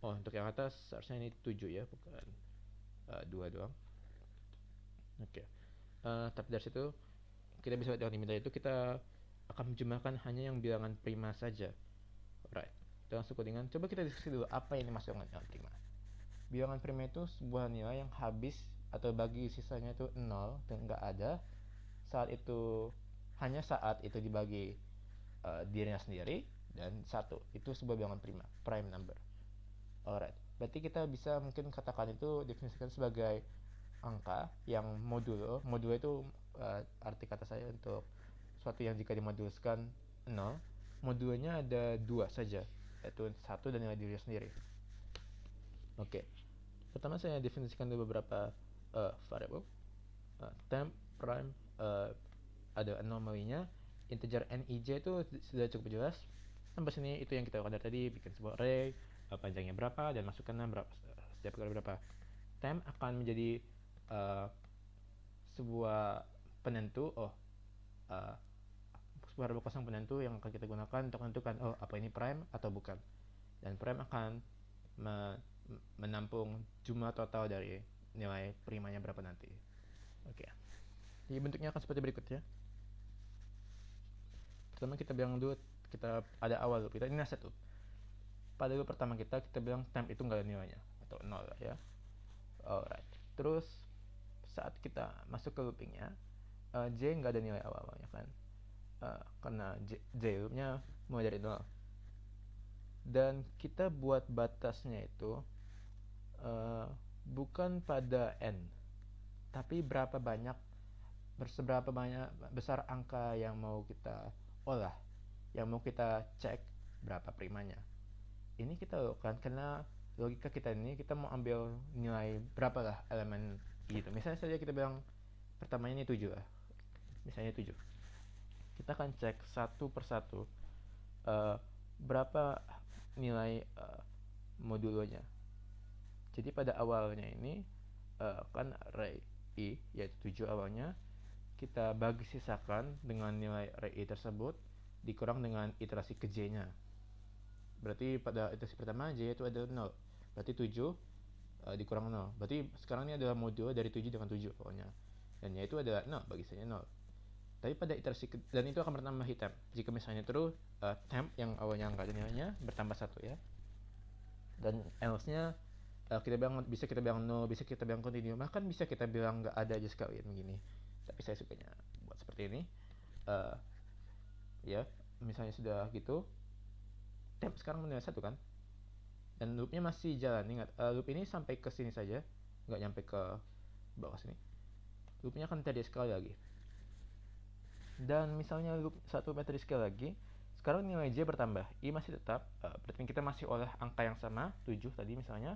untuk yang atas harusnya ini 7 ya, bukan 2 doang. Oke. Tapi dari situ kita bisa lihat dengan diminta itu kita akan menjumlahkan hanya yang bilangan prima saja. Alright. Kita langsung codingan. Coba kita diskusi dulu apa yang dimaksud dengan bilangan prima. Bilangan prima itu sebuah nilai yang habis atau bagi sisanya itu 0 dan nggak ada saat itu, hanya saat itu dibagi dirinya sendiri, dan 1 itu sebuah bilangan prime number. Alright, berarti kita bisa mungkin katakan itu definisikan sebagai angka yang modulo itu arti kata saya untuk suatu yang jika dimodulkan 0, modulnya ada 2 saja, yaitu 1 dan nilai dirinya sendiri. Oke, pertama saya definisikan dulu beberapa variable. Temp, prime, ada anomalinya, integer nij itu sudah cukup jelas. Sampai sini itu yang kita lakukan dari tadi, bikin sebuah array, panjangnya berapa dan masukkan setiap kali berapa. Temp akan menjadi sebuah penentu, sebuah variabel kosong penentu yang akan kita gunakan untuk menentukan apa ini prime atau bukan. Dan prime akan menampung jumlah total dari nilai primanya berapa nanti. Oke. Jadi bentuknya akan seperti berikut ya. Pertama kita bilang dulu, kita ada awal loop, kita ini set loop. Pada loop pertama kita bilang temp itu nggak ada nilainya atau 0 lah ya. Alright. Terus saat kita masuk ke loopingnya, j nggak ada nilai awalnya kan, karena j loopnya mulai dari 0. Dan kita buat batasnya itu bukan pada n, tapi seberapa banyak besar angka yang mau kita olah, yang mau kita cek berapa primanya. Ini kita lakukan karena logika kita ini, kita mau ambil nilai berapa lah elemen gitu. Misalnya saja kita bilang pertamanya ini 7 lah, misalnya 7. Kita akan cek satu persatu berapa nilai modulonya. Jadi pada awalnya ini kan array i yaitu 7 awalnya, kita bagi sisakan dengan nilai array i tersebut dikurang dengan iterasi ke j nya. Berarti pada iterasi pertama j itu ada 0, berarti 7 dikurang 0, berarti sekarang ini adalah modulo dari 7 dengan 7 pokoknya, dan y itu adalah 0, bagi saya 0. Tapi pada iterasi dan itu akan bertambah temp. Jika misalnya terus temp yang awalnya nggak ada nilainya bertambah 1 ya, dan else nya bisa kita bilang 0, bisa kita bilang continue, bahkan bisa kita bilang nggak ada aja sekalian begini. Tapi saya sukanya buat seperti ini. Ya, misalnya sudah gitu, temp sekarang menilai 1 kan, Dan loopnya masih jalan. Ingat, loop ini sampai ke sini saja, nggak nyampe ke bawah sini. Loopnya akan terjadi sekali lagi. Dan misalnya loop 1 metode sekali lagi, sekarang nilai J bertambah, I masih tetap, berarti kita masih olah angka yang sama, 7 tadi misalnya.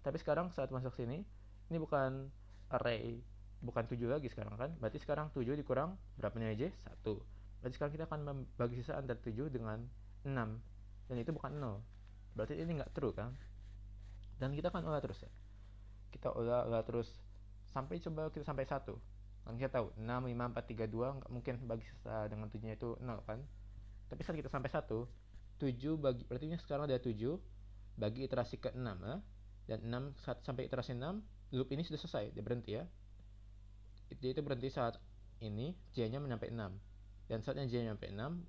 Tapi sekarang saat masuk sini, ini bukan array, bukan 7 lagi sekarang kan, berarti sekarang 7 dikurang berapa nilai J? 1. Berarti sekarang kita akan membagi sisa antara 7 dengan 6, dan itu bukan 0. Berarti ini nggak true kan? Dan kita akan olah terus ya. Kita olah terus sampai coba kita sampai 1. Kan kita tahu 6, 5, 4, 3, 2 nggak mungkin bagi sisa dengan 7 nya itu 0 kan. Tapi saat kita sampai 1, 7 bagi, berarti ini sekarang ada 7 bagi iterasi ke 6 ya. Dan 6 saat sampai iterasi 6, loop ini sudah selesai, dia berhenti ya. Dia itu berhenti saat ini J nya menyampai 6. Dan saatnya J nya menyampai 6,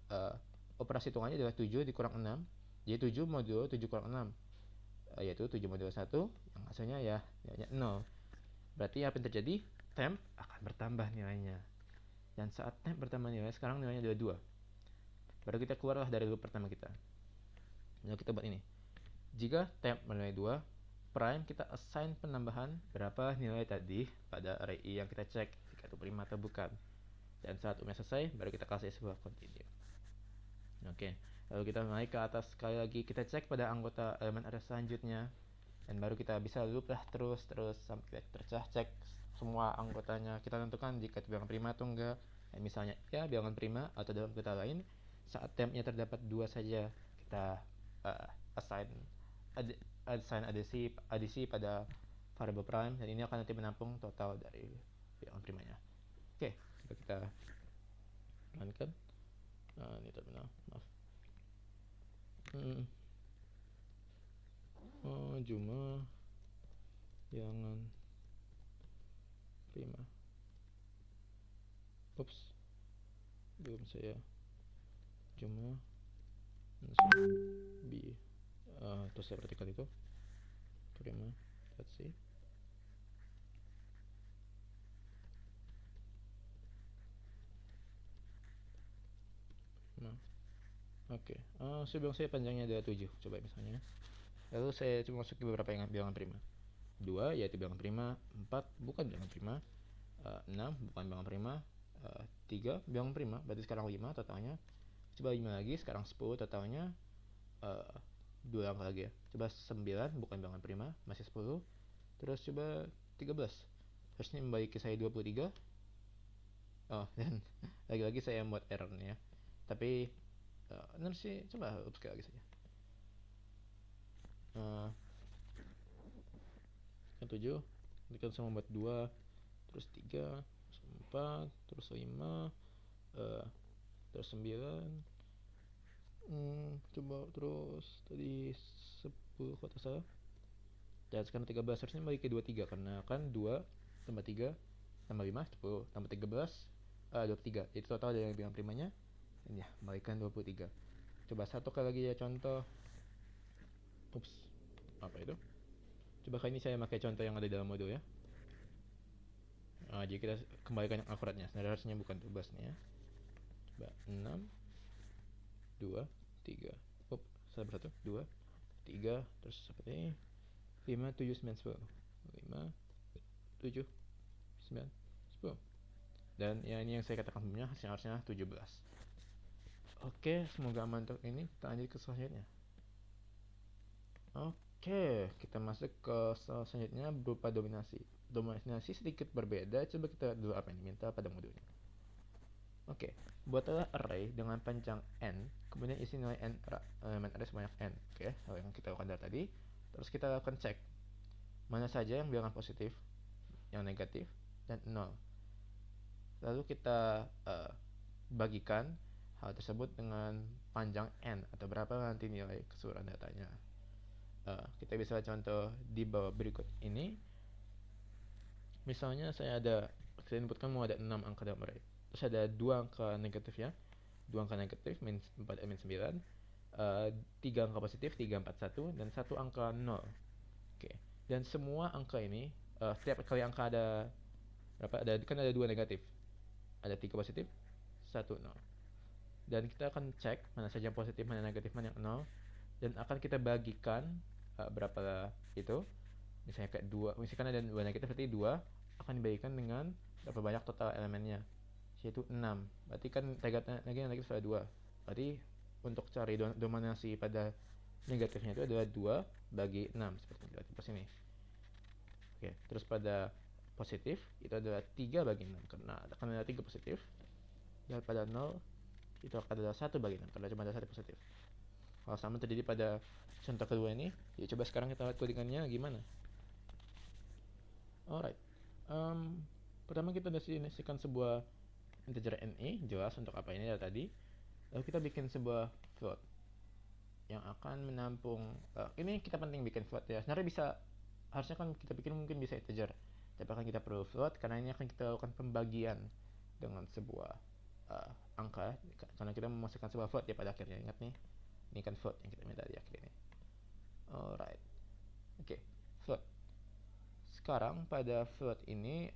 operasi hitungannya adalah 7 dikurang 6. Jadi 7 modulo 7 kurang 6, yaitu 7 modulo 1, yang hasilnya ya nilainya 0. Berarti apa yang terjadi? Temp akan bertambah nilainya. Dan saat temp bertambah nilai, sekarang nilainya adalah 2. Baru kita keluarlah dari loop pertama kita. Lalu kita buat ini. Jika temp bernilai 2, prime kita assign penambahan berapa nilai tadi pada array I yang kita cek, jika itu prima atau bukan. Dan saat loopnya selesai, baru kita kasih sebuah continue. Oke, lalu kita naik ke atas sekali lagi, kita cek pada anggota elemen array selanjutnya. Dan baru kita bisa loop lah terus sampai kita tercah cek semua anggotanya. Kita tentukan jika itu bilangan prima atau enggak. Misalnya ya bilangan prima, atau dalam kata lain saat tempnya terdapat 2 saja, kita assign adisi pada variable prime, dan ini akan nanti menampung total dari bilangan primanya. Oke, coba kita runkan. Ini terminal, maaf. Cuma bilangan prima. Ups, belum saya cuma b terus saya perhatikan itu prima. Let's see. Oke, saya bilang saya panjangnya ada 7, coba misalnya. Lalu saya coba masuk ke beberapa bilangan prima. 2 yaitu bilangan prima, 4 bukan bilangan prima, 6 bukan bilangan prima, 3 bilangan prima, berarti sekarang 5 totalnya. Coba 5 lagi, sekarang 10 totalnya, 2 angka lagi ya. Coba 9 bukan bilangan prima, masih 10. Terus coba 13, harusnya membagi ke saya 23. Dan lagi-lagi saya buat error nih ya. Tapi benar sih, coba sekali lagi saja. 7, ini kan saya membuat 2, terus 3, terus 4, terus 5, terus 9. Coba terus tadi 10 kota saya. Dan sekarang 13, harusnya bagi ke 23, karena kan 2 tambah 3 tambah 5 10 tambah 13 23. Jadi total dari yang bilang primanya ini ya, bagikan 23. Coba satu kali lagi ya contoh. Ups, apa itu? Coba kali ini saya pakai contoh yang ada dalam modul ya. Jadi kita kembalikan yang akuratnya. Sebenarnya harusnya bukan 12 nih ya. Coba 6 2 3. Salah satu 2 3, terus seperti ini 5 7 9 10. 5 7 9 10. Dan ya ini yang saya katakan sebelumnya, harusnya 17. Oke, semoga aman untuk ini. Kita lanjut ke selanjutnya. Oke, kita masuk ke selanjutnya berupa dominasi. Dominasi sedikit berbeda. Coba kita dulu apa yang diminta pada modulnya. Oke, buatlah array dengan panjang n, kemudian isi nilai n elemen array sebanyak n. Oke, hal yang kita lakukan dari tadi. Terus kita lakukan cek mana saja yang bilangan positif, yang negatif, dan 0. Lalu kita bagikan hal tersebut dengan panjang n, atau berapa nanti nilai keseluruhan datanya. Kita bisa contoh di bawah berikut ini. Misalnya saya inputkan mau ada 6 angka dalam array. Terus ada 2 angka negatif ya. 2 angka negatif, min 4 min 9. 3 angka positif, 3 4 1, dan 1 angka 0. Oke. Dan semua angka ini, setiap kali angka ada berapa? Kan ada 2 negatif. Ada 3 positif, 1 0. Dan kita akan cek mana saja yang positif, mana yang negatif, mana yang 0. dan akan kita bagikan berapa itu, misalnya kayak 2, misalkan ada 2 negatif berarti 2 akan dibagikan dengan berapa banyak total elemennya, yaitu 6. Berarti kan negatif adalah 2. Berarti untuk cari dominasi pada negatifnya itu adalah 2 bagi 6 seperti ini, di sini. Oke, terus pada positif itu adalah 3 bagi 6 karena akan ada 3 positif. Dan pada 0 itu akan adalah 1 bagi 6 karena cuma ada 1 positif. Hal sama terjadi pada contoh kedua ini. Ya coba sekarang kita lihat codingannya gimana. Alright. Pertama kita definisikan sebuah integer NE, jelas untuk apa ini dari tadi. Lalu kita bikin sebuah float yang akan menampung ini kita penting bikin float ya. Sebenarnya harusnya kan kita bikin mungkin bisa integer, tapi akan kita perlu float karena ini akan kita lakukan pembagian dengan sebuah angka, karena kita memasukkan sebuah float ya pada akhirnya. Ingat nih, ini kan float yang kita minta di akhir ini. Alright, oke, float. Sekarang pada float ini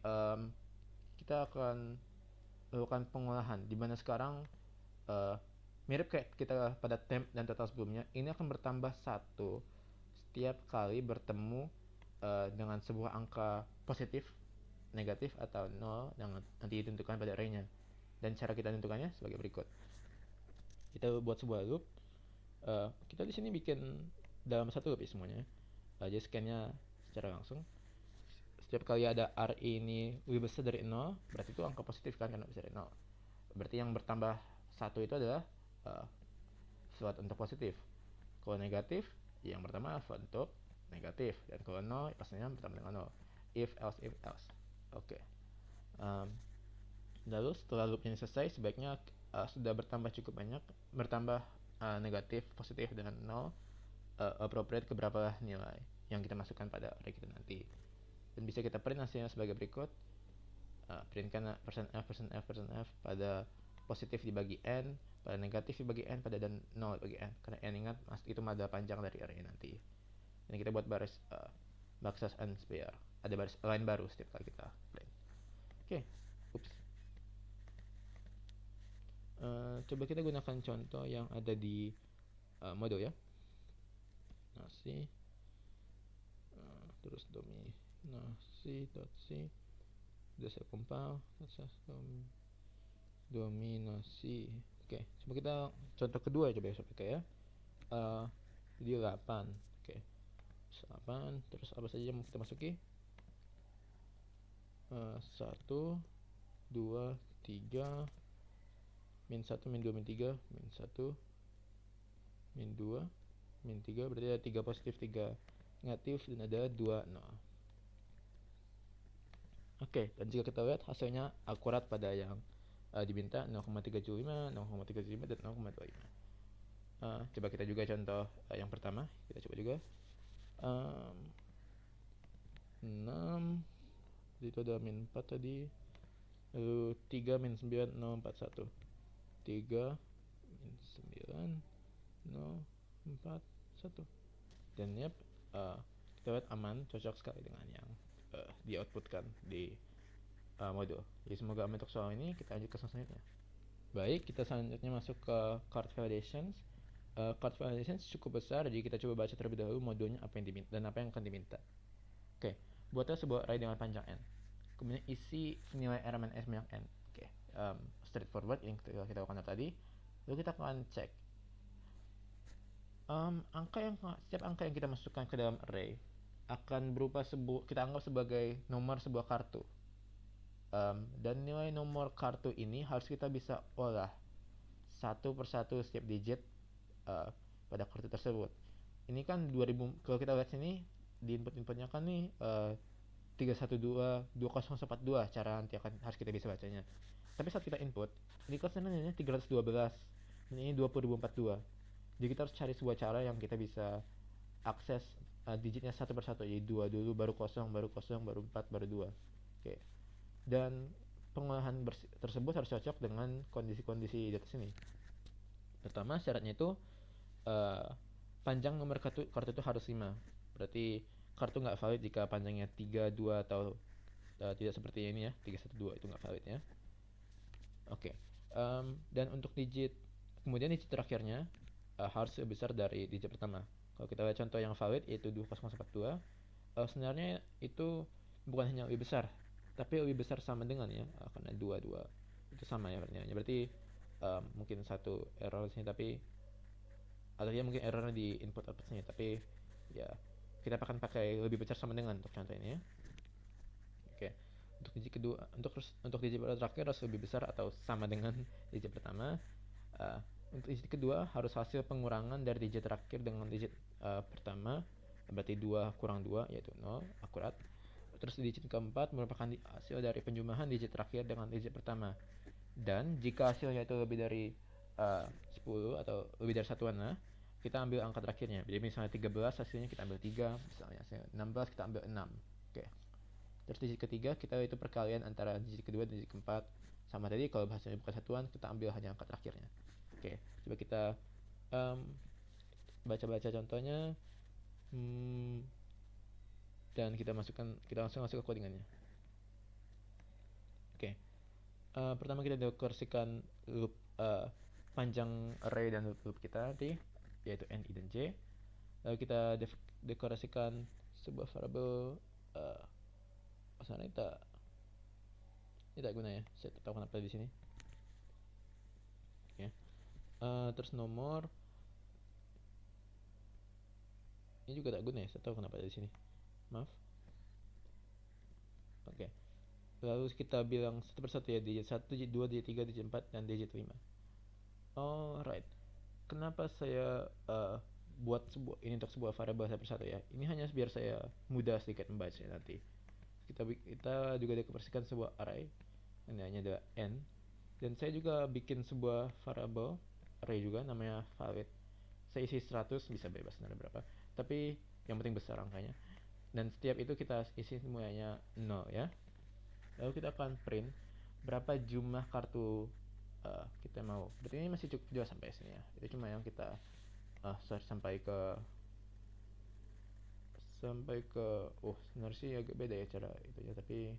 kita akan lakukan pengolahan, dimana sekarang mirip kayak kita pada temp dan total sebelumnya, ini akan bertambah 1 setiap kali bertemu dengan sebuah angka positif, negatif, atau 0 yang nanti ditentukan pada array-nya. Dan cara kita tentukannya sebagai berikut. Kita buat sebuah loop. Kita di sini bikin dalam satu loop ya semuanya. Jadi scan-nya secara langsung. Setiap kali ada array ini lebih besar dari 0, berarti itu angka positif kan, karena besar dari 0. Berarti yang bertambah 1 itu adalah float untuk positif. Kalau negatif, yang pertama float untuk negatif, dan kalau 0 pastinya bertambah dengan 0. If else. Oke. Lalu setelah loop ini selesai, sebaiknya sudah bertambah cukup banyak, bertambah negatif, positif, dan 0 appropriate ke berapa nilai yang kita masukkan pada array kita nanti. Dan bisa kita print hasilnya sebagai berikut. Printkan %f pada positif dibagi n, pada negatif dibagi n, pada dan 0 dibagi n, karena n ingat itu mada panjang dari array nanti. Ini kita buat baris backslash n spare, ada baris line baru setiap kali kita print. Oke. Coba kita gunakan contoh yang ada di model ya. Nasi terus dominasi.c udah saya compile, dominasi. Oke, coba kita contoh kedua coba ya sobat ya. Jadi 8. Oke. 8 terus apa saja yang kita masuki? 1 2 3 min 1 min 2 min 3 min 1 min 2 min 3, berarti ada 3 positif 3 negatif dan ada 2 0. Oke, dan jika kita lihat hasilnya akurat pada yang diminta 0,375, 0,375 dan 0,25. Coba kita juga contoh yang pertama, kita coba juga 6, itu ada min 4 tadi, lalu 3 min 9 041, 3 min 9 041, dan yep, kita lihat aman, cocok sekali dengan yang di outputkan di modul. Jadi semoga aman untuk soal ini. Kita lanjut ke selanjutnya. Baik, kita selanjutnya masuk ke card validations. Card validations cukup besar, jadi kita coba baca terlebih dahulu modulnya apa yang diminta dan apa yang akan diminta. Oke, buatlah sebuah array dengan panjang n, kemudian isi nilai elemen s banyak n. Oke, straightforward yang kita lakukan tadi. Lalu kita akan cek setiap angka yang kita masukkan ke dalam array akan berupa kita anggap sebagai nomor sebuah kartu. Dan nilai nomor kartu ini harus kita bisa olah satu persatu setiap digit pada kartu tersebut. Ini kan 2000, kalau kita lihat sini di inputnya kan nih 312 20042 cara nanti harus kita bisa bacanya. Tapi saat kita input, ini kan sebenarnya 312 dan ini 20042. Jadi kita harus cari sebuah cara yang kita bisa akses digitnya satu persatu, jadi 2 dulu, baru 0, baru 0, baru 4, baru 2. Oke. Dan pengolahan tersebut harus cocok dengan kondisi-kondisi di atas ini. Pertama, syaratnya itu panjang nomor kartu itu harus 5. Berarti kartu nggak valid jika panjangnya 32 atau tidak seperti ini ya, 312 itu nggak valid ya. Oke. Dan untuk kemudian digit terakhirnya harus lebih besar dari digit pertama. Kalau kita lihat contoh yang valid yaitu 20042, sebenarnya itu bukan hanya lebih besar, tapi lebih besar sama dengan ya, karena 22 itu sama ya berarti mungkin satu error di sini, tapi atau ya mungkin errornya di input outputnya, tapi ya kita akan pakai lebih besar sama dengan untuk contoh ini ya. Oke, untuk digit kedua, untuk digit terakhir harus lebih besar atau sama dengan digit pertama. Uh, untuk digit kedua harus hasil pengurangan dari digit terakhir dengan digit pertama, berarti 2 kurang 2 yaitu 0, akurat. Terus digit keempat merupakan hasil dari penjumlahan digit terakhir dengan digit pertama. Dan jika hasilnya itu lebih dari 10 atau lebih dari satuan, kita ambil angka terakhirnya. Jadi misalnya 13 hasilnya kita ambil 3, misalnya hasilnya 16 kita ambil 6. Oke. Terus digit ketiga kita itu perkalian antara digit kedua dan digit keempat. Sama tadi, kalau hasilnya bukan satuan kita ambil hanya angka terakhirnya. Oke, coba kita baca-baca contohnya, dan kita langsung masuk ke codingannya. Oke. Pertama kita dekorasikan loop panjang array dan loop kita nanti, yaitu n, i, dan j. Lalu kita dekorasikan sebuah variable, sana ini tak guna ya, saya tak tahu kenapa di sini. Oke. Terus nomor ini juga tak guna ya, saya tahu kenapa di sini, maaf. Oke. Lalu kita bilang satu persatu ya, digit 1, digit 2, digit 3, digit 4, dan digit 5. Alright. Kenapa saya buat ini untuk sebuah variable satu persatu ya? Ini hanya biar saya mudah sedikit membaca nanti. Kita juga dekorasikan sebuah array. Ini hanya ada n. Dan saya juga bikin sebuah variable array juga namanya valid. Saya isi 100, bisa bebas ada berapa. Tapi yang penting besar angkanya. Dan setiap itu kita isi semuanya 0 ya. Lalu kita akan print berapa jumlah kartu kita mau. Berarti ini masih cukup juga sampai sini ya. Itu cuma yang kita search sampai ke sebenarnya sih agak beda ya cara itu ya, tapi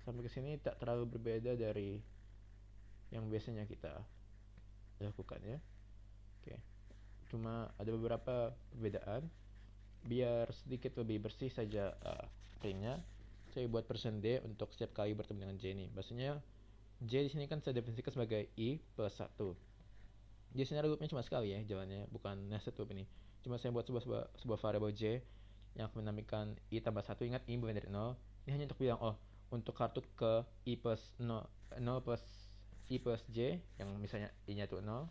sampai ke sini tak terlalu berbeda dari yang biasanya kita lakukan ya. Oke. Cuma ada beberapa perbedaan. Biar sedikit lebih bersih saja printnya, saya buat %d untuk setiap kali bertemu dengan j ini. Maksudnya j di sini kan saya definisikan sebagai i plus 1. Di sini loopnya cuma sekali ya jalannya, bukan nested loop ini. Cuma saya buat sebuah variable j yang aku menamakan i tambah 1. Ingat, i bukan dari 0. Ini hanya untuk bilang, untuk kartu ke i plus 0 plus i plus j, yang misalnya i nya itu 0,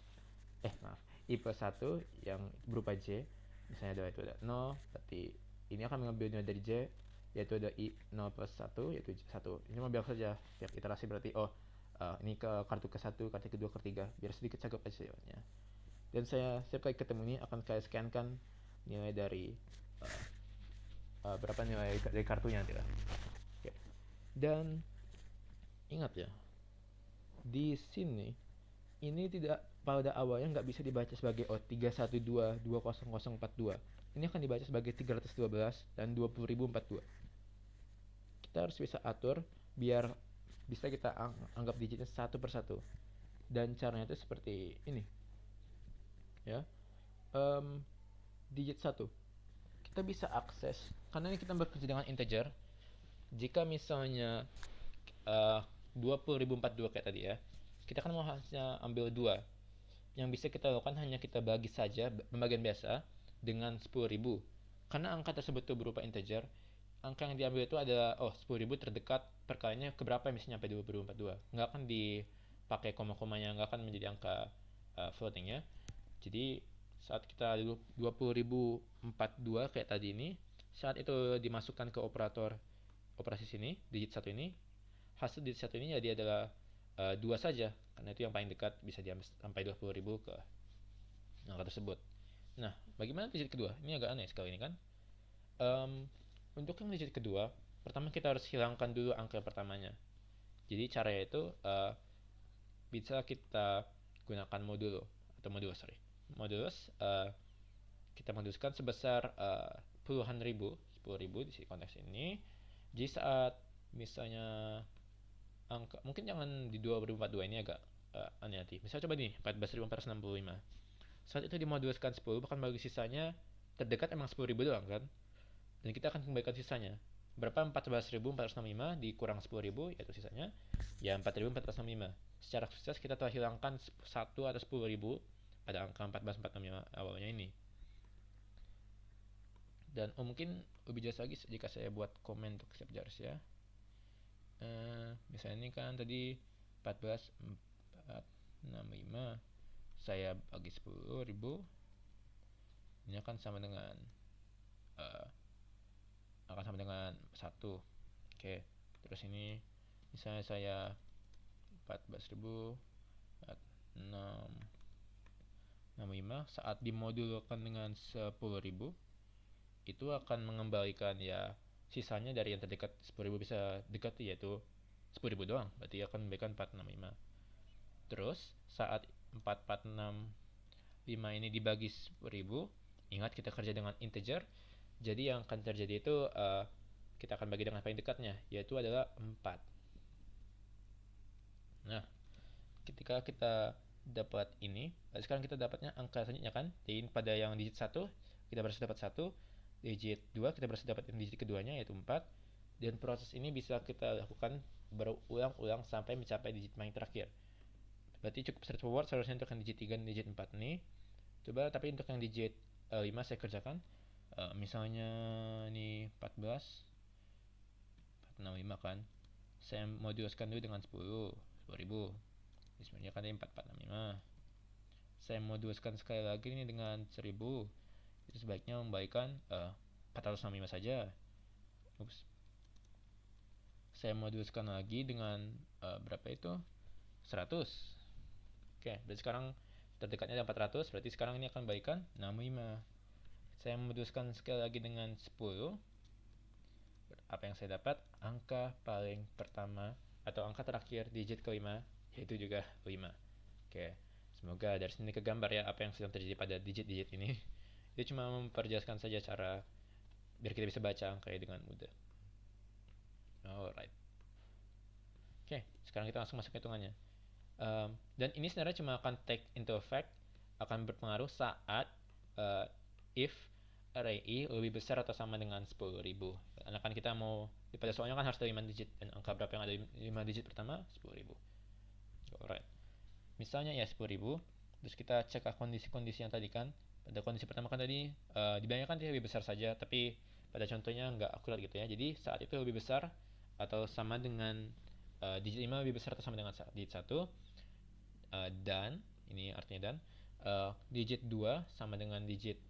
i plus 1 yang berupa j, misalnya itu ada 0, berarti ini akan mengambil nilai dari j, yaitu ada i 0 plus 1, yaitu 1. Ini cuma bilang saja setiap iterasi berarti ini ke kartu ke-1, kartu kedua, ketiga, biar sedikit cakep aja jawabannya. Dan saya setiap kali ketemu ini akan saya scankan nilai dari berapa nilai dari kartunya nanti lah. Oke. Dan ingat ya, di sini ini tidak, pada awalnya nggak bisa dibaca sebagai 312200042. Ini akan dibaca sebagai 312 dan 20042. Kita harus bisa atur biar bisa kita anggap digitnya satu persatu. Dan caranya itu seperti ini ya. Digit 1 kita bisa akses, karena ini kita bekerja dengan integer. Jika misalnya 20.042 kayak tadi ya, kita kan mau hanya ambil 2. Yang bisa kita lakukan hanya kita bagi saja pembagian biasa dengan 10.000. Karena angka tersebut itu berupa integer, angka yang diambil itu adalah 10.000 terdekat perkaliannya keberapa, misalnya sampai 20.042. Nggak akan dipakai koma-komanya, nggak akan menjadi angka floating ya. Jadi saat kita 20.042 kayak tadi ini, saat itu dimasukkan ke operator operasi sini, digit 1 ini, hasil digit 1 ini jadi adalah 2 saja, karena itu yang paling dekat, bisa diambil sampai 20.000 ke angka tersebut. Nah, bagaimana digit kedua? Ini agak aneh sekali ini kan. Untuk yang digit kedua, pertama kita harus hilangkan dulu angka pertamanya. Jadi caranya itu bisa kita gunakan modulus. Kita moduluskan sebesar puluhan ribu, 10.000 di konteks ini. Jadi saat misalnya angka, mungkin jangan di 2042, ini agak aneh nanti. Misalnya coba nih 14.465. saat itu dimoduluskan 10, bahkan bagi sisanya terdekat emang 10.000 doang kan, dan kita akan kembalikan sisanya. Berapa? 14.465 dikurang 10.000, yaitu sisanya ya 4.465. Secara sukses kita telah hilangkan 1 atau 10.000 pada angka 14.465 awalnya ini. Dan mungkin lebih jelas lagi jika saya buat komen untuk setiap jars ya. Misalnya ini kan tadi 14.465 saya bagi 10.000, ini akan sama dengan 1. Oke, terus ini misalnya saya 14.465 saat dimodulkan dengan 10.000 itu akan mengembalikan ya sisanya dari yang terdekat 10.000 bisa dekat, yaitu 10.000 doang, berarti akan memberikan 465. Terus saat 4465 ini dibagi 10.000, ingat kita kerja dengan integer, jadi yang akan terjadi itu kita akan bagi dengan paling dekatnya, yaitu adalah 4. Nah, ketika kita dapat ini, sekarang kita dapatnya angka selanjutnya kan, jadi pada yang digit 1 kita berhasil dapat 1, digit 2 kita berhasil dapat digit keduanya yaitu 4, dan proses ini bisa kita lakukan berulang-ulang sampai mencapai digit paling terakhir. Berarti cukup straightforward seharusnya untuk yang digit 3 dan digit 4 nih. Coba tapi untuk yang digit 5 saya kerjakan. Misalnya ini 14.465 kan. Saya moduluskan dulu dengan 10.000. Sebenarnya kan ini 4465. Saya moduluskan sekali lagi ini dengan 1000. Itu sebaiknya membalikan 465 saja. Ups. Saya moduluskan lagi dengan berapa itu? 100. Oke, berarti sekarang terdekatnya ada 400, berarti sekarang ini akan balikan 65. Saya moduluskan sekali lagi dengan 10. Apa yang saya dapat? Angka paling pertama atau angka terakhir digit kelima, yaitu juga 5. Oke, semoga dari sini kegambar ya apa yang sedang terjadi pada digit-digit ini. Itu cuma memperjelaskan saja cara biar kita bisa baca angka dengan mudah. Alright. Oke, sekarang kita langsung masuk ke hitungannya. Dan ini sebenarnya cuma akan take into effect, akan berpengaruh saat if array i lebih besar atau sama dengan 10.000. Karena kan kita mau pada soalnya kan harus ada 5 digit, dan angka berapa yang ada 5 digit pertama? 10.000. Alright. Misalnya ya 10.000, terus kita cek kondisi-kondisi yang tadi kan. Pada kondisi pertama kan tadi dibayangkan dia lebih besar saja, tapi pada contohnya nggak akurat gitu ya. Jadi saat itu lebih besar atau sama dengan digit 5 lebih besar atau sama dengan digit 1. Dan ini artinya dan digit 2 sama dengan digit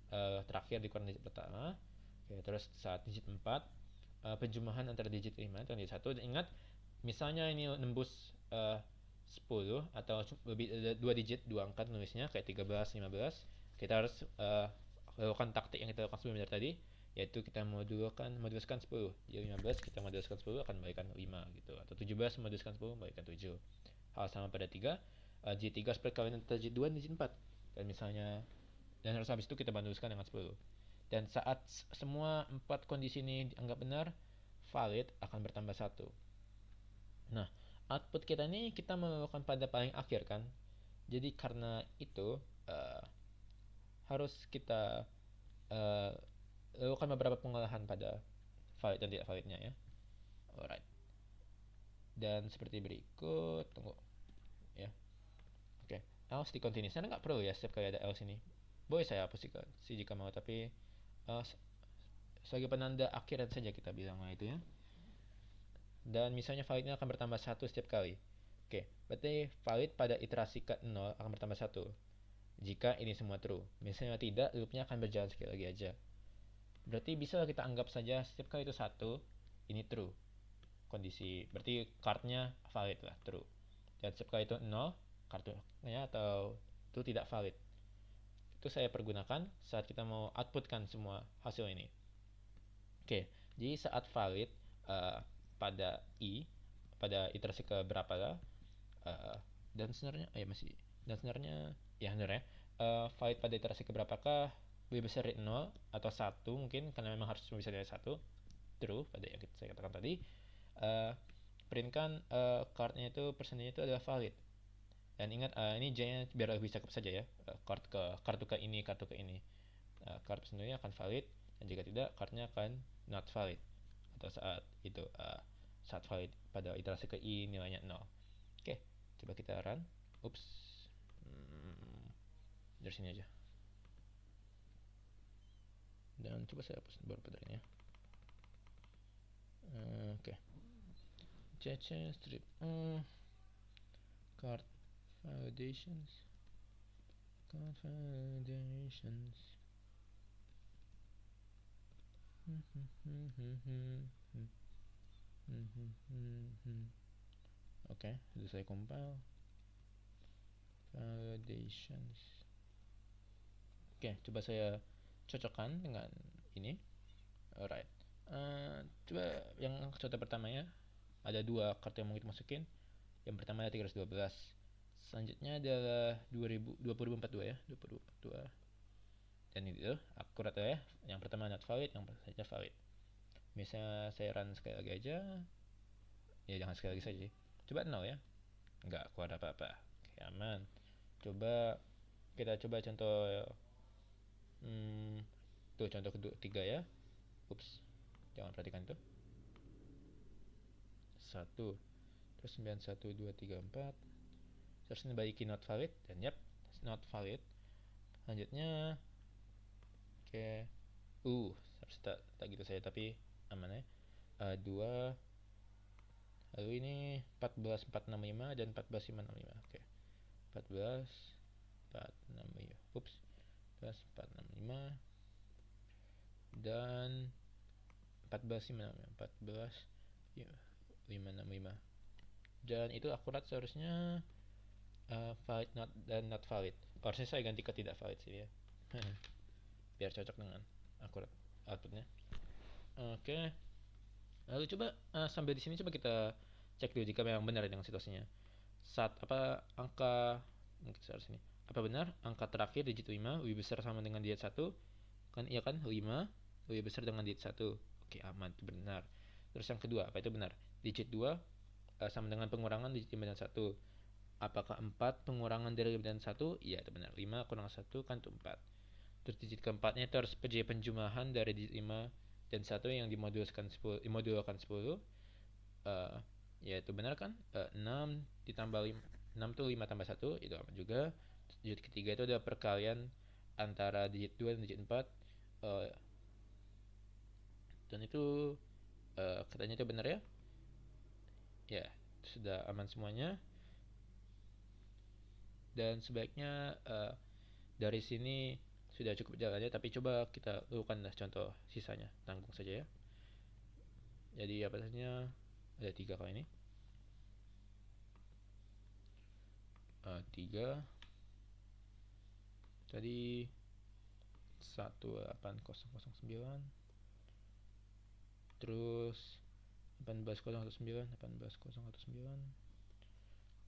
terakhir dikurang digit pertama. Oke, terus saat digit 4 penjumlahan antara digit 5 dan digit 1. Dan ingat, misalnya ini nembus 10 atau lebih 2 digit, 2 angka nulisnya kayak 13, 15, kita harus lakukan taktik yang kita lakukan sebelumnya tadi, yaitu kita moduluskan 10. Jadi 15 kita moduluskan 10 akan memberikan 5 gitu, atau 17 moduluskan 10 memberikan 7. Hal sama pada 3, digit 3 perkalian antara digit 2 dan digit 4. Dan misalnya, dan harus habis itu kita moduluskan dengan 10. Dan saat semua 4 kondisi ini dianggap benar, valid akan bertambah 1. Nah, output kita ini kita melakukan pada paling akhir kan. Jadi karena itu harus kita lakukan beberapa pengolahan pada valid dan tidak validnya ya. Alright. Dan seperti berikut, tunggu ya. Oke, else di continuous. Karena nggak perlu ya setiap kali ada else ini. Boleh saya hapus sih jika mau, tapi sebagai penanda akhiran saja kita bilangnya itu ya. Dan misalnya validnya akan bertambah 1 setiap kali. Oke, berarti valid pada iterasi ke-0 akan bertambah 1 jika ini semua true. Misalnya tidak, loopnya akan berjalan sekali lagi aja. Berarti bisa kita anggap saja setiap kali itu 1, ini true kondisi, berarti cardnya valid lah, true. Dan setiap kali itu 0, kartunya atau itu tidak valid. Itu saya pergunakan saat kita mau outputkan semua hasil ini. Oke, jadi saat valid pada pada iterasi ke berapa lah, dan sebenarnya valid pada iterasi ke berapakah lebih besar dari 0 atau 1 mungkin, karena memang harus bisa dari 1, true pada yang saya katakan tadi. Printkan cardnya itu persennya itu adalah valid. Dan ingat ini J-nya biar lebih cakep saja ya. Kartu ke ini, kartu ke ini. Kartu sebenarnya akan valid, dan jika tidak kartunya akan not valid atau saat valid pada iterasi ke i nilainya 0. Oke, coba kita run. Ups. Dari sini aja. Dan coba saya hapus beberapa dari ini ya. Oke. CC strip card validations. Oke, sudah saya compile validations. Oke, coba saya cocokkan dengan ini. Alright. Coba yang contoh pertama ya. Ada 2 kartu yang mau kita masukin. Yang pertama ada 312. Selanjutnya adalah 2042 ya, 2042. Dan itu akurat ya. Yang pertama not valid, yang saja valid. Misalnya saya run sekali lagi aja. Ya jangan sekali lagi saja. Coba 0 ya. Enggak keluar apa-apa. Oke, aman. Kita coba contoh tuh contoh ketiga ya. Ups. Jangan perhatikan tuh. 1 terus 91234. Terus ini balikin not valid dan yap, not valid. Selanjutnya oke. Harus tak gitu saya tapi aman ya. 2 lalu ini 14465 dan 14565. Oke. 14465. Ups. 14465 dan 14565. Dan itu akurat seharusnya valid dan not valid. Harusnya saya ganti ke tidak valid sih ya. Biar cocok dengan akurat outputnya. Oke. Lalu coba sambil di sini coba kita cek dulu jika memang benar dengan situasinya. Angka mungkin seharusnya sini. Apa benar angka terakhir digit 5 lebih besar sama dengan digit 1? Kan iya kan 5 lebih besar dengan digit 1. Oke, aman, itu benar. Terus yang kedua, apa itu benar? Digit 2 sama dengan pengurangan digit 5 dan 1. Apakah 4 pengurangan dari 5 dan 1? Iya, itu benar. 5 kurang 1 kan itu 4. Terus digit keempatnya itu harus jadi penjumlahan dari digit 5 dan 1 yang dimodulkan 10. Ya itu benar kan? 6 ditambah 5. 6 itu 5 tambah 1, itu aman juga. Digit ketiga itu adalah perkalian antara digit 2 dan digit 4. Dan itu katanya itu benar ya? Ya, sudah aman semuanya. Dan sebaiknya dari sini sudah cukup jalannya, tapi coba kita lakukan contoh sisanya, tanggung saja ya. Jadi apa saja ada 3 kali ini. 3 tadi 18009 terus 18019.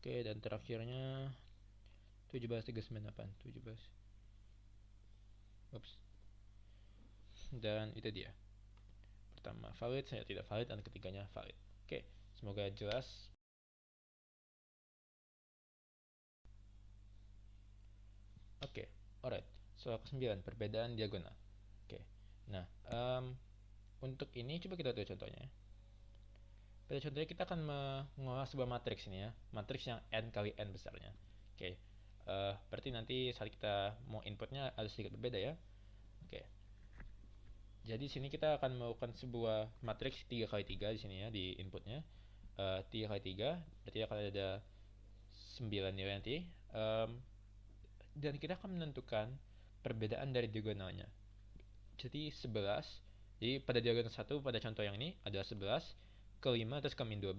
Oke, dan terakhirnya 17398. Ups. Dan itu dia. Pertama valid, saya tidak valid, dan ketiganya valid. Oke, semoga jelas. Oke, alright. Soal ke-9, perbedaan diagonal. Oke. Nah, untuk ini coba kita lihat contohnya. Pada contohnya kita akan mengolah sebuah matriks ini ya. Matriks yang n kali n besarnya. Oke. Berarti nanti saat kita mau inputnya ada sedikit berbeda ya. Oke. Jadi sini kita akan melakukan sebuah matriks 3 kali 3 di sini ya di inputnya. 3 kali 3 berarti akan ada 9 nilai nanti. Dan kita akan menentukan perbedaan dari diagonalnya. Jadi 11. Jadi pada diagonal 1 pada contoh yang ini ada 11 ke 5 terus ke min 12.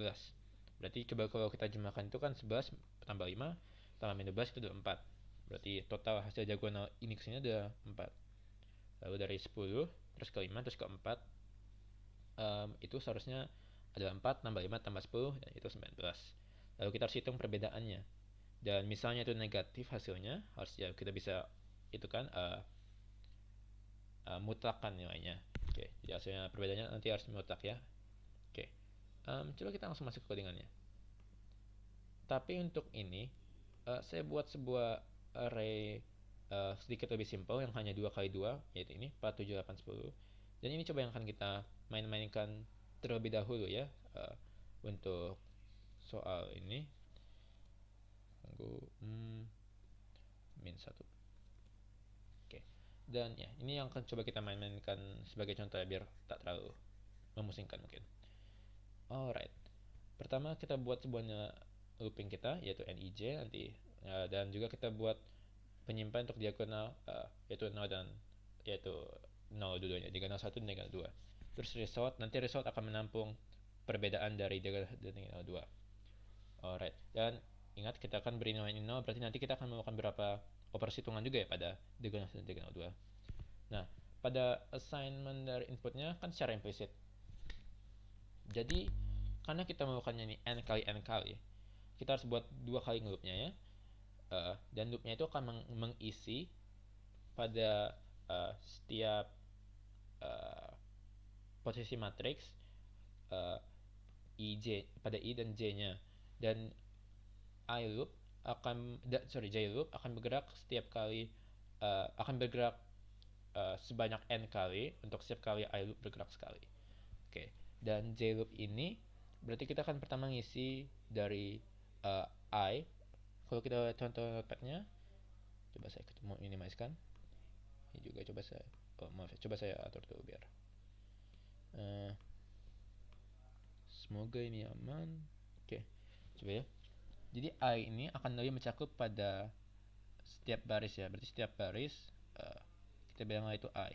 Berarti coba kalau kita jumlahkan itu kan 11 tambah 5 tambah min 12 itu ada 4. Berarti total hasil diagonal ini kesini ada 4. Lalu dari 10 terus ke 5 terus ke 4 itu seharusnya ada 4 tambah 5 tambah 10 dan itu 19. Lalu kita harus hitung perbedaannya. Dan misalnya itu negatif hasilnya, harus ya kita bisa itu kan mutlakkan nilainya. Oke, jadi hasilnya perbedaannya nanti harus mutlak ya. Oke, coba kita langsung masuk ke codingannya. Tapi untuk ini saya buat sebuah array sedikit lebih simple yang hanya 2 kali 2, yaitu ini 4, 7, 8, 10. Dan ini coba yang akan kita main-mainkan terlebih dahulu ya, untuk soal ini. Tunggu, min 1. Oke. Dan ya, ini yang akan coba kita main-mainkan sebagai contoh ya, biar tak terlalu memusingkan mungkin. Alright. Pertama kita buat sebuah looping kita, yaitu nij nanti, dan juga kita buat penyimpan untuk diagonal, yaitu 0 dan yaitu 0 dua-duanya, diagonal 1 dan diagonal 2. Terus result, nanti result akan menampung perbedaan dari diagonal 1 dan diagonal 2. Alright. Dan ingat kita akan beri nilai 0, berarti nanti kita akan melakukan beberapa operasi hitungan juga ya pada diagonal 1 dan diagonal 2. Nah, pada assignment dari inputnya kan secara implisit. Jadi karena kita melakukannya ini n kali, kita harus buat 2 kali loopnya ya. Dan loopnya itu akan mengisi pada setiap posisi matriks pada i dan j-nya. Dan j loop akan bergerak setiap kali, akan bergerak sebanyak n kali untuk setiap kali i loop bergerak sekali. Oke. Dan j loop ini berarti kita akan pertama ngisi dari i. Kalau kita contoh notepadnya, coba saya mau minimize-kan. Ini juga coba saya atur dulu biar semoga ini aman. Oke, coba ya. Jadi i ini akan lebih mencakup pada setiap baris ya. Berarti setiap baris kita bilang itu i.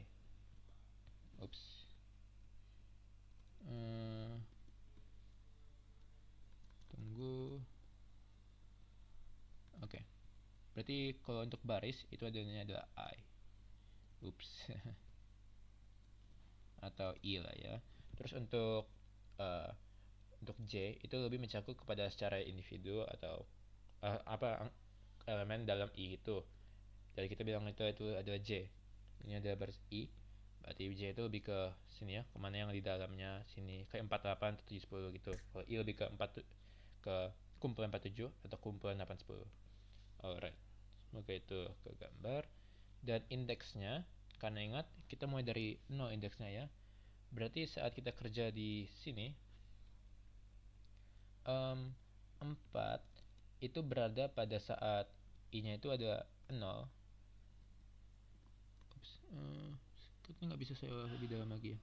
Oops. Tunggu. Oke. Berarti kalau untuk baris itu adalah i. Oops. Atau i lah ya. Terus untuk j itu lebih mencakup kepada secara individu atau elemen dalam i itu. Jadi kita bilang itu adalah j. Ini adalah baris i. Berarti j itu lebih ke sini ya, kemana yang di dalamnya sini, kayak 48 atau 10 gitu. Kalau i lebih ke kumpulan 47 atau kumpulan 810. Alright. Semoga itu ke gambar. Dan indeksnya, karena ingat kita mulai dari 0 indeksnya ya. Berarti saat kita kerja di sini 4 itu berada pada saat i-nya itu ada 0. Oops. Kayaknya nggak bisa saya lebih dalam lagi ya.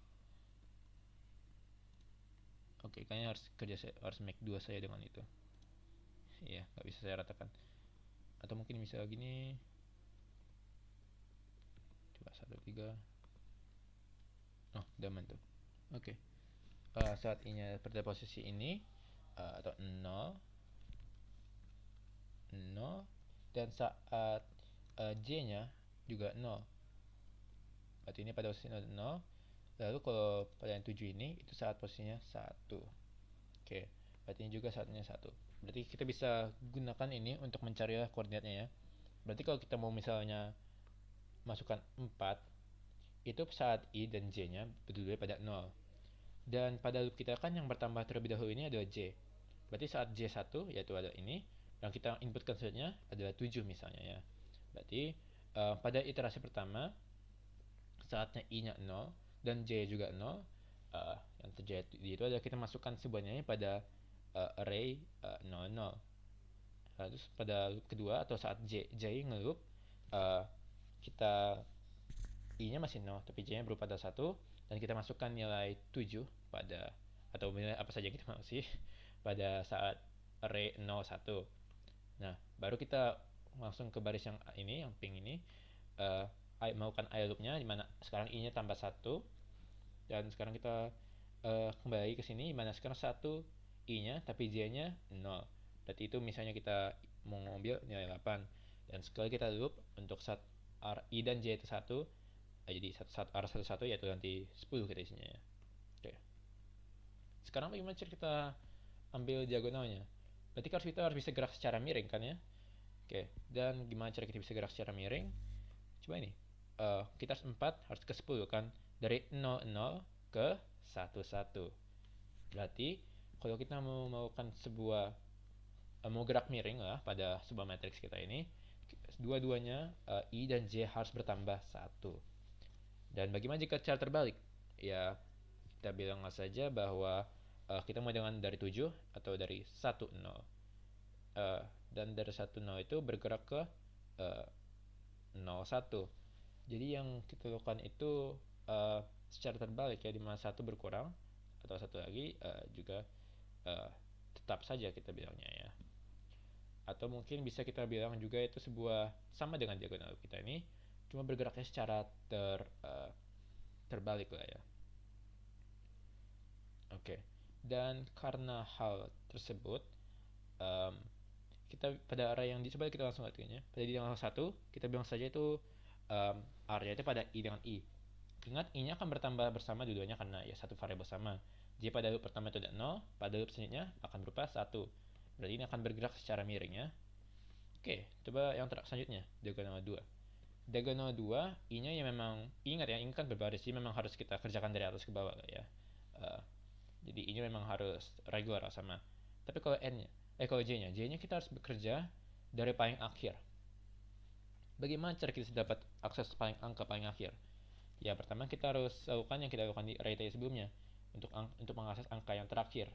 Oke, kayaknya harus make 2 saya dengan itu. Iya, nggak bisa saya ratakan. Atau mungkin bisa gini. Coba 1, 3. Oh, udah aman tuh. Oke. Saat i-nya pada posisi ini atau 0, dan saat j-nya juga 0. Berarti ini pada posisi 0. Lalu kalau pada yang 7 ini itu saat posisinya 1. Oke, berarti ini juga saatnya 1. Berarti kita bisa gunakan ini untuk mencari koordinatnya ya. Berarti kalau kita mau misalnya masukkan 4, itu saat i dan j-nya berdua pada 0. Dan pada loop kita kan yang bertambah terlebih dahulu ini adalah j. Berarti saat j1 yaitu adalah ini, yang kita inputkan selanjutnya adalah 7 misalnya ya. Berarti pada iterasi pertama saatnya i-nya 0 dan j juga 0, yang terjadi itu adalah kita masukkan semuanya pada array 0, 0. Terus pada loop kedua atau saat j ngeloop, kita i-nya masih 0 tapi j-nya berubah pada 1, dan kita masukkan nilai 7 pada, atau nilai apa saja yang kita mau sih, pada saat array 0, 1. Nah, baru kita langsung ke baris yang ini, yang pink ini, melakukan i loop-nya, dimana sekarang i-nya tambah 1, dan sekarang kita kembali ke sini, dimana sekarang 1 i-nya tapi j-nya 0. Berarti itu misalnya kita mau ngambil nilai 8, dan sekali kita loop untuk saat i dan j itu 1, jadi saat r11 yaitu nanti 10 kita isinya ya. Oke. Sekarang bagaimana cara kita ambil diagonalnya? Berarti kita harus bisa gerak secara miring kan ya. Oke, dan gimana cara kita bisa gerak secara miring? Coba ini, kita harus 4 harus ke 10 kan, dari 0, 0 ke 1, 1. Berarti kalau kita mau melakukan sebuah mau gerak miring lah pada sebuah matriks kita ini, dua-duanya I dan J harus bertambah 1. Dan bagaimana jika cara terbalik? Ya, kita bilang saja bahwa kita mulai dengan dari 7 atau dari 1, 0. Dan dari 1, 0 itu bergerak ke 0, 1. Jadi yang kita lakukan itu secara terbalik ya, dimana 1 berkurang atau 1 lagi juga tetap saja kita bilangnya ya. Atau mungkin bisa kita bilang juga itu sebuah sama dengan diagonal kita ini, cuma bergeraknya secara terbalik lah ya. Oke. Dan karena hal tersebut, kita pada area yang coba kita langsung lihat ya. Pada di diagonal 1, kita bilang saja itu area itu pada I dengan I. Ingat, I-nya akan bertambah bersama dua-duanya karena ya satu variabel sama. Jadi pada loop pertama itu ada 0, pada loop selanjutnya akan berupa 1. Berarti ini akan bergerak secara miring ya. Oke, coba yang selanjutnya, diagonal 2. Diagonal 2, I-nya ya memang, ingat ya, ini kan berbaris, jadi memang harus kita kerjakan dari atas ke bawah lah ya. Jadi I-nya memang harus regular sama. Tapi kalau kalau J-nya kita harus bekerja dari paling akhir. Bagaimana cara kita dapat akses angka paling akhir? Ya, pertama kita harus lakukan yang kita lakukan di array tadi sebelumnya untuk mengakses angka yang terakhir,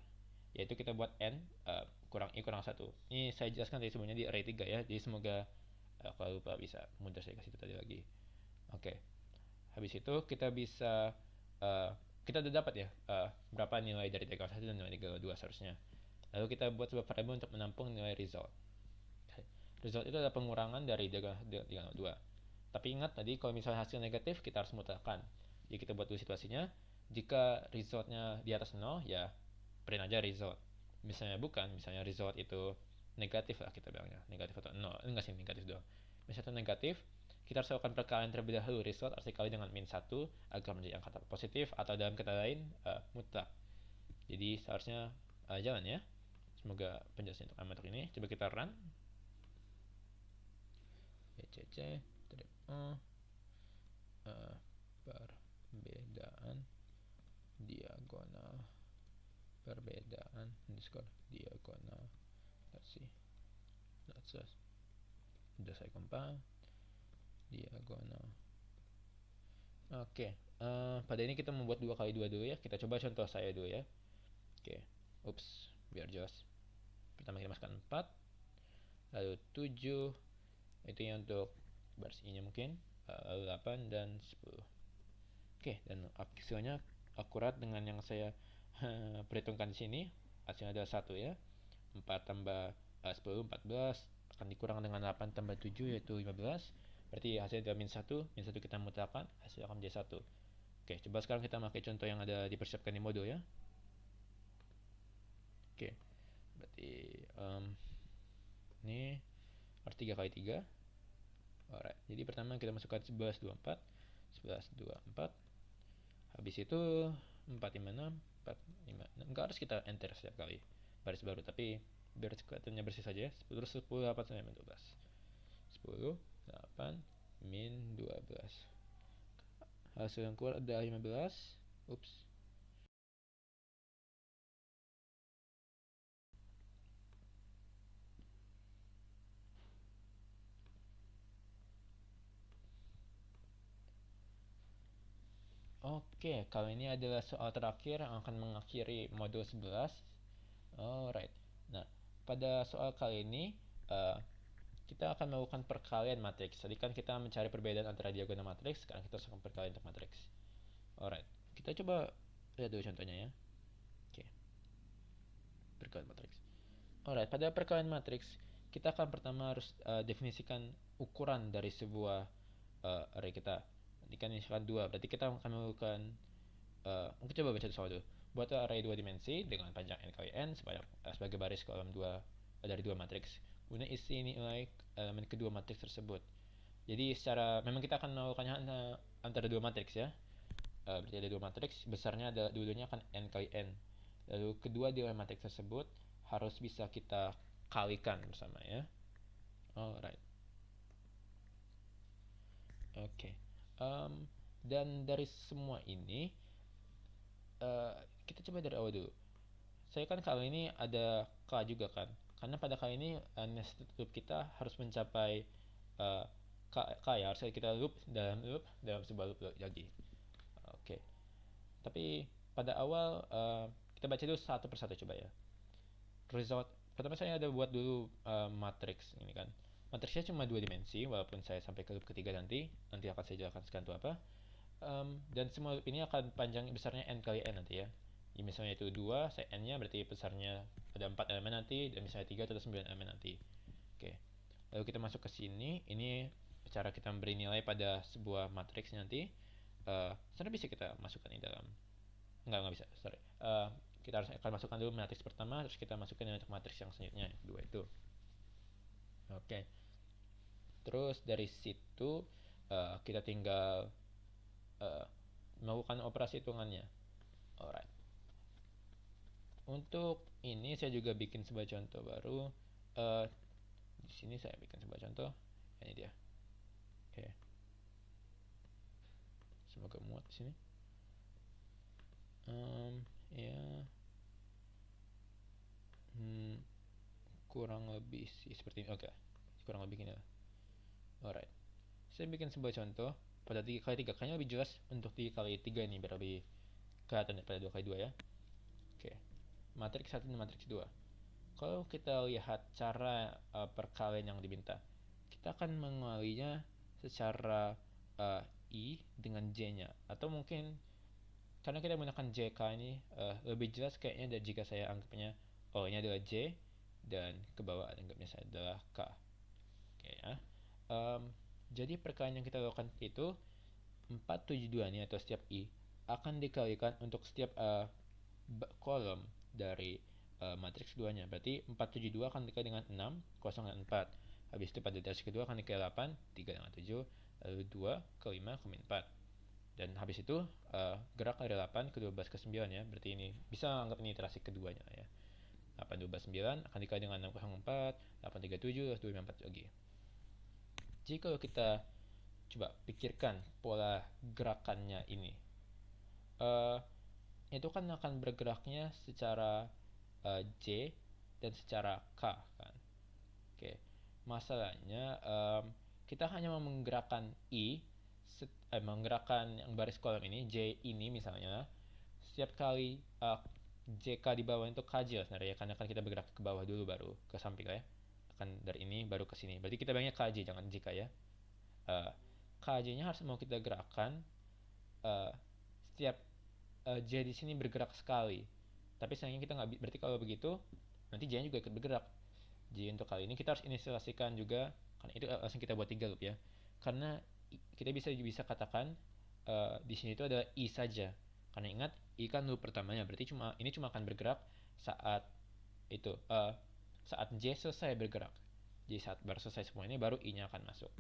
yaitu kita buat n kurang i kurang 1. Ini saya jelaskan tadi sebelumnya di array 3 ya, jadi semoga kalau lupa bisa mudah saya kasih itu tadi lagi. Oke. Habis itu kita bisa kita udah dapat ya berapa nilai dari diagonal 1 dan nilai diagonal 2 seharusnya. Lalu kita buat sebuah variable untuk menampung nilai result. Result itu adalah pengurangan dari diagonal 2. Tapi ingat tadi kalau misalnya hasil negatif kita harus mutlakkan. Jadi kita buat dulu situasinya. Jika resultnya di atas 0 ya print aja result. Misalnya bukan, misalnya result itu negatif lah kita bilangnya. Negatif atau 0. Enggak sih, negatif doang. Misalnya itu negatif, kita harus lakukan perkalian terlebih dahulu. Result harus dikali dengan min 1 agar menjadi angka positif, atau dalam kata lain mutlak. Jadi seharusnya jalan ya. Semoga penjelasan untuk ini. Coba kita run. BCC perbedaan diagonal diagonal. Let's just sudah saya compile diagonal. Oke, pada ini kita membuat 2 kali 2 dulu ya. Kita coba contoh saya dulu ya. Oke, biar jelas. Pertama kita masukkan 4, lalu 7, itu yang untuk baris I nya mungkin, lalu 8 dan 10. Oke, dan hasilnya akurat dengan yang saya perhitungkan di sini. Hasilnya adalah 1 ya. 4 tambah 10, 14, akan dikurang dengan 8 tambah 7 yaitu 15. Berarti hasilnya adalah min 1. Min 1 kita mutlakkan, hasilnya akan menjadi 1. Oke, coba sekarang kita pakai contoh yang ada dipersiapkan di modul ya. Oke, berarti ini harus 3 kali 3. Alright, jadi pertama kita masukkan 11, 24. 11, 24. Habis itu 4, 5, 6. 4, 5, 6. Enggak harus kita enter setiap kali baris baru, tapi biar kelihatannya bersih saja. 10, 10, 8, 9, 12. 10, 8, min 12. Hasil yang keluar ada 15. Oke, kali ini adalah soal terakhir yang akan mengakhiri modul 11. Alright. Nah, pada soal kali ini kita akan melakukan perkalian matriks. Tadi kan kita mencari perbedaan antara diagonal matriks, sekarang kita akan perkalian untuk matriks. Alright, kita coba lihat dulu contohnya ya. Oke, perkalian matriks. Alright, pada perkalian matriks kita akan pertama harus definisikan ukuran dari sebuah array kita. Ini kan misalkan 2, berarti kita akan melakukan mungkin coba baca soal dulu. Buat array 2 dimensi dengan panjang n kali n sebagai baris kolom 2 dari 2 matriks. Kemudian isi nilai elemen kedua matriks tersebut. Jadi memang kita akan melakukannya antara 2 matriks ya. Berarti ada 2 matriks, besarnya dua-duanya akan n kali n. Lalu kedua nilai matriks tersebut harus bisa kita kalikan bersama ya. Alright. Oke. Dan dari semua ini kita coba dari awal dulu. Saya kan kali ini ada K juga kan. Karena pada kali ini nested loop kita harus mencapai k ya, harus kita loop dalam sebuah loop lagi. Oke. Tapi pada awal kita baca dulu satu persatu coba ya. Result pertama saya ada buat dulu matrix ini kan. Matriksnya cuma 2 dimensi, walaupun saya sampai ke loop ketiga nanti akan saya jelaskan itu apa. Dan semua loop ini akan panjang besarnya n kali n nanti ya. Jadi misalnya itu 2, saya n-nya berarti besarnya ada 4 elemen nanti, dan misalnya 3 atau 9 elemen nanti. Oke. Lalu kita masuk ke sini, ini cara kita memberi nilai pada sebuah matriks nanti. Sebenarnya bisa kita masukkan di dalam. Enggak bisa, sorry. Kita harus akan masukkan dulu matriks pertama, terus kita masukkan untuk matriks yang selanjutnya, dua itu. Oke. Terus dari situ kita tinggal melakukan operasi hitungannya. Alright. Untuk ini saya juga bikin sebuah contoh baru. Di sini saya bikin sebuah contoh. Ini dia. Oke. Semoga muat di sini. Ya. Kurang lebih sih seperti ini. Oke. Kurang lebih gini lah. Alright. Saya bikin sebuah contoh pada 3x3. Kayaknya lebih jelas untuk 3x3 ini biar lebih kelihatan daripada 2x2 ya. Oke. Matriks 1 dan matriks 2. Kalau kita lihat cara perkalian yang diminta, kita akan mengalinya secara I dengan J-nya. Atau mungkin karena kita menggunakan JK ini lebih jelas kayaknya dari jika saya anggapnya ini adalah J dan ke bawah anggapnya saya adalah K. Oke ya. Jadi perkalian yang kita lakukan itu 472 ini atau setiap I akan dikalikan untuk setiap kolom dari matriks 2-nya. Berarti 472 akan dikali dengan 6, 0 dengan 4. Habis itu pada dasar kedua akan dikali 8, 3 dengan 7, lalu 2 ke 5 ke 4. Dan habis itu gerak dari 8 ke 12 ke 9 ya. Berarti ini bisa anggap ini iterasi keduanya ya. 8, 12, 9 akan dikali dengan 6, 0, 4, 8, 3, 7, 2, 5, 4 lagi. Jika kita coba pikirkan pola gerakannya ini, itu kan akan bergeraknya secara J dan secara K kan. Oke. Masalahnya kita hanya mau menggerakkan I, menggerakkan yang baris kolom ini, J ini misalnya, setiap kali JK di bawah itu KJ sebenarnya, karena kan kita bergerak ke bawah dulu baru ke samping ya. Akan dari ini baru ke sini. Berarti kita bilangnya KJ, jangan JK ya. KJ-nya harus mau kita gerakkan setiap J di sini bergerak sekali. Tapi sayangnya kita nggak, berarti kalau begitu nanti J-nya juga ikut bergerak. J untuk kali ini kita harus inisialisasikan juga, karena itu langsung kita buat 3 loop ya. Karena kita bisa katakan di sini itu adalah I saja. Karena ingat I kan loop pertamanya, berarti ini cuma akan bergerak saat itu saat J selesai bergerak. Jadi saat baru selesai semua ini baru I-nya akan masuk.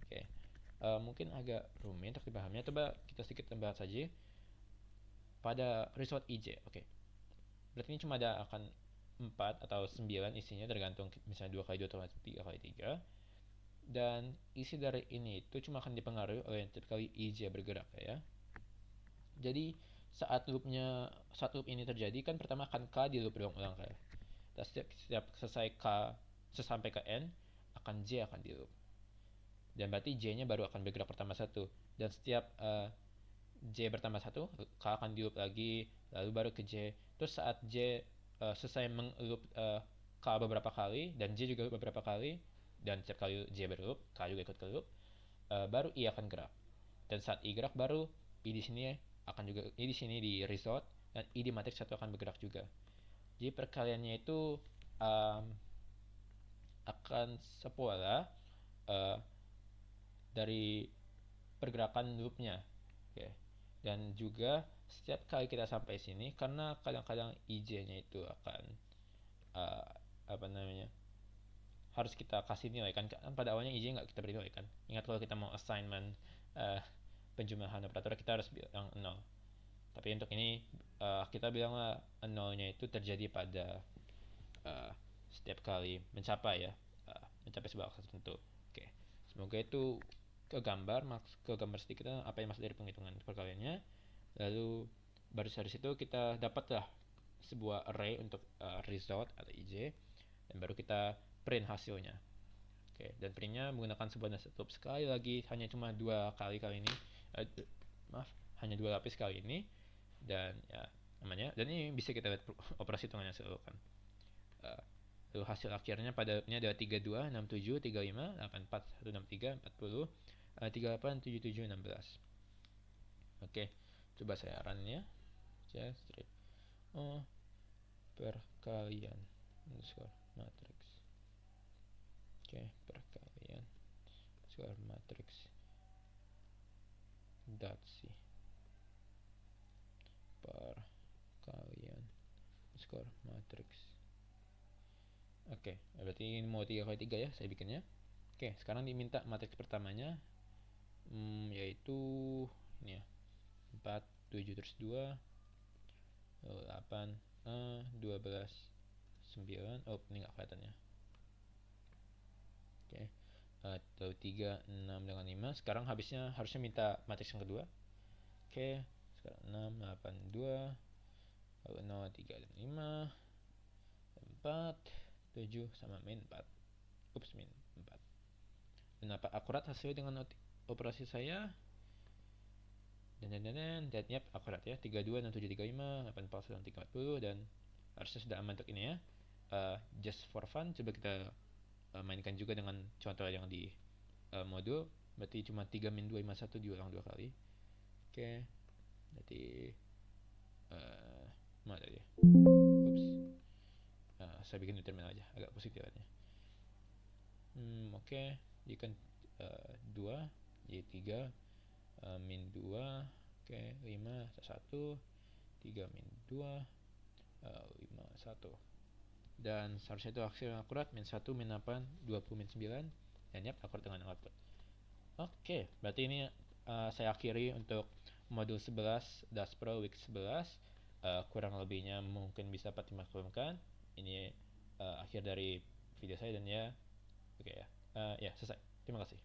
Oke. Mungkin agak rumit untuk dipahaminya. Coba kita sedikit bahas saja pada result IJ. Oke. Berarti ini cuma ada akan 4 atau 9 isinya, tergantung misalnya 2x2 atau 3x3. Dan isi dari ini itu cuma akan dipengaruhi oleh setiap kali IJ bergerak ya. Jadi saat loop ini terjadi kan pertama akan K di loop berulang-ulang kayak. Dan setiap selesai K sesampai ke N akan J akan di loop. Dan berarti J-nya baru akan bergerak pertama satu. Dan setiap J bertambah 1, K akan di loop lagi, lalu baru ke J. Terus saat J selesai meng-loop K beberapa kali, dan J juga beberapa kali, dan setiap kali J berloop, K juga ikut ke loop, baru I akan gerak. Dan saat I gerak baru I di sini akan juga, I di sini di result, dan I di matriks 1 akan bergerak juga. Jadi perkaliannya itu akan sepola dari pergerakan loopnya. Okay. Dan juga setiap kali kita sampai sini, karena kadang-kadang IJ-nya itu akan harus kita kasih nilai kan pada awalnya IJ nggak kita beri nilai kan. Ingat kalau kita mau assignment penjumlahan operator kita harus bilang 0. Tapi untuk ini kita bilanglah 0-nya itu terjadi pada setiap kali mencapai sebuah angka tertentu. Oke. Semoga itu ke gambar sedikit apa yang maksud dari penghitungan perkaliannya. Lalu baru dari situ kita dapatlah sebuah array untuk result atau IJ. dan baru kita print hasilnya. Oke, dan printnya menggunakan sebuah nasdaq loop. Sekali lagi hanya cuma 2 kali ini, hanya 2 lapis kali ini, dan ya namanya, dan ini bisa kita lihat operasi hitungannya seluruh kan. Lalu hasil akhirnya pada ini adalah 32, 67, 35, 84, 163, 40, 38, 77, 16. Oke, coba saya run ya. Strip perkalian underscore matrix. Oke, perkalian underscore matrix dot c perkalian underscore matrix. Oke, berarti ini mau 3x3 ya saya bikinnya. Oke, sekarang diminta matriks pertamanya, yaitu ini ya, 4, 7 terus 2, 8, 12, 9. Oh, ini nggak kelihatan ya. Oke, atau 3, 6 dengan 5. Sekarang harusnya minta matriks yang kedua. Oke, sekarang 6, 8, 2, lalu 0, 3, dan 5, 4, 7, sama min 4. Min 4. Dan apa akurat hasil dengan operasi saya? Dan yap, akurat ya. 32, 67, 35, 84, 93, 40, dan harusnya sudah aman untuk ini ya. Just for fun, coba kita mainkan juga dengan contoh yang di modul. Berarti cuma 3 min 2, 5, 1 diulang 2 kali. Oke, berarti mana tadi ya? Saya bikin di terminal aja, agak pusing jalannya. Oke, jadikan 2 jadi 3, min 2, oke, 5, 1, 3 min 2, 5, 1. Dan seharusnya itu hasil yang akurat, min 1, min 8, 20, min 9, dan yap, akurat dengan output. Oke, berarti ini saya akhiri untuk modul 11 DAS Pro week 11. Kurang lebihnya mungkin bisa dapat dimaklumkan. Ini akhir dari video saya, dan ya oke ya, ya selesai. Terima kasih.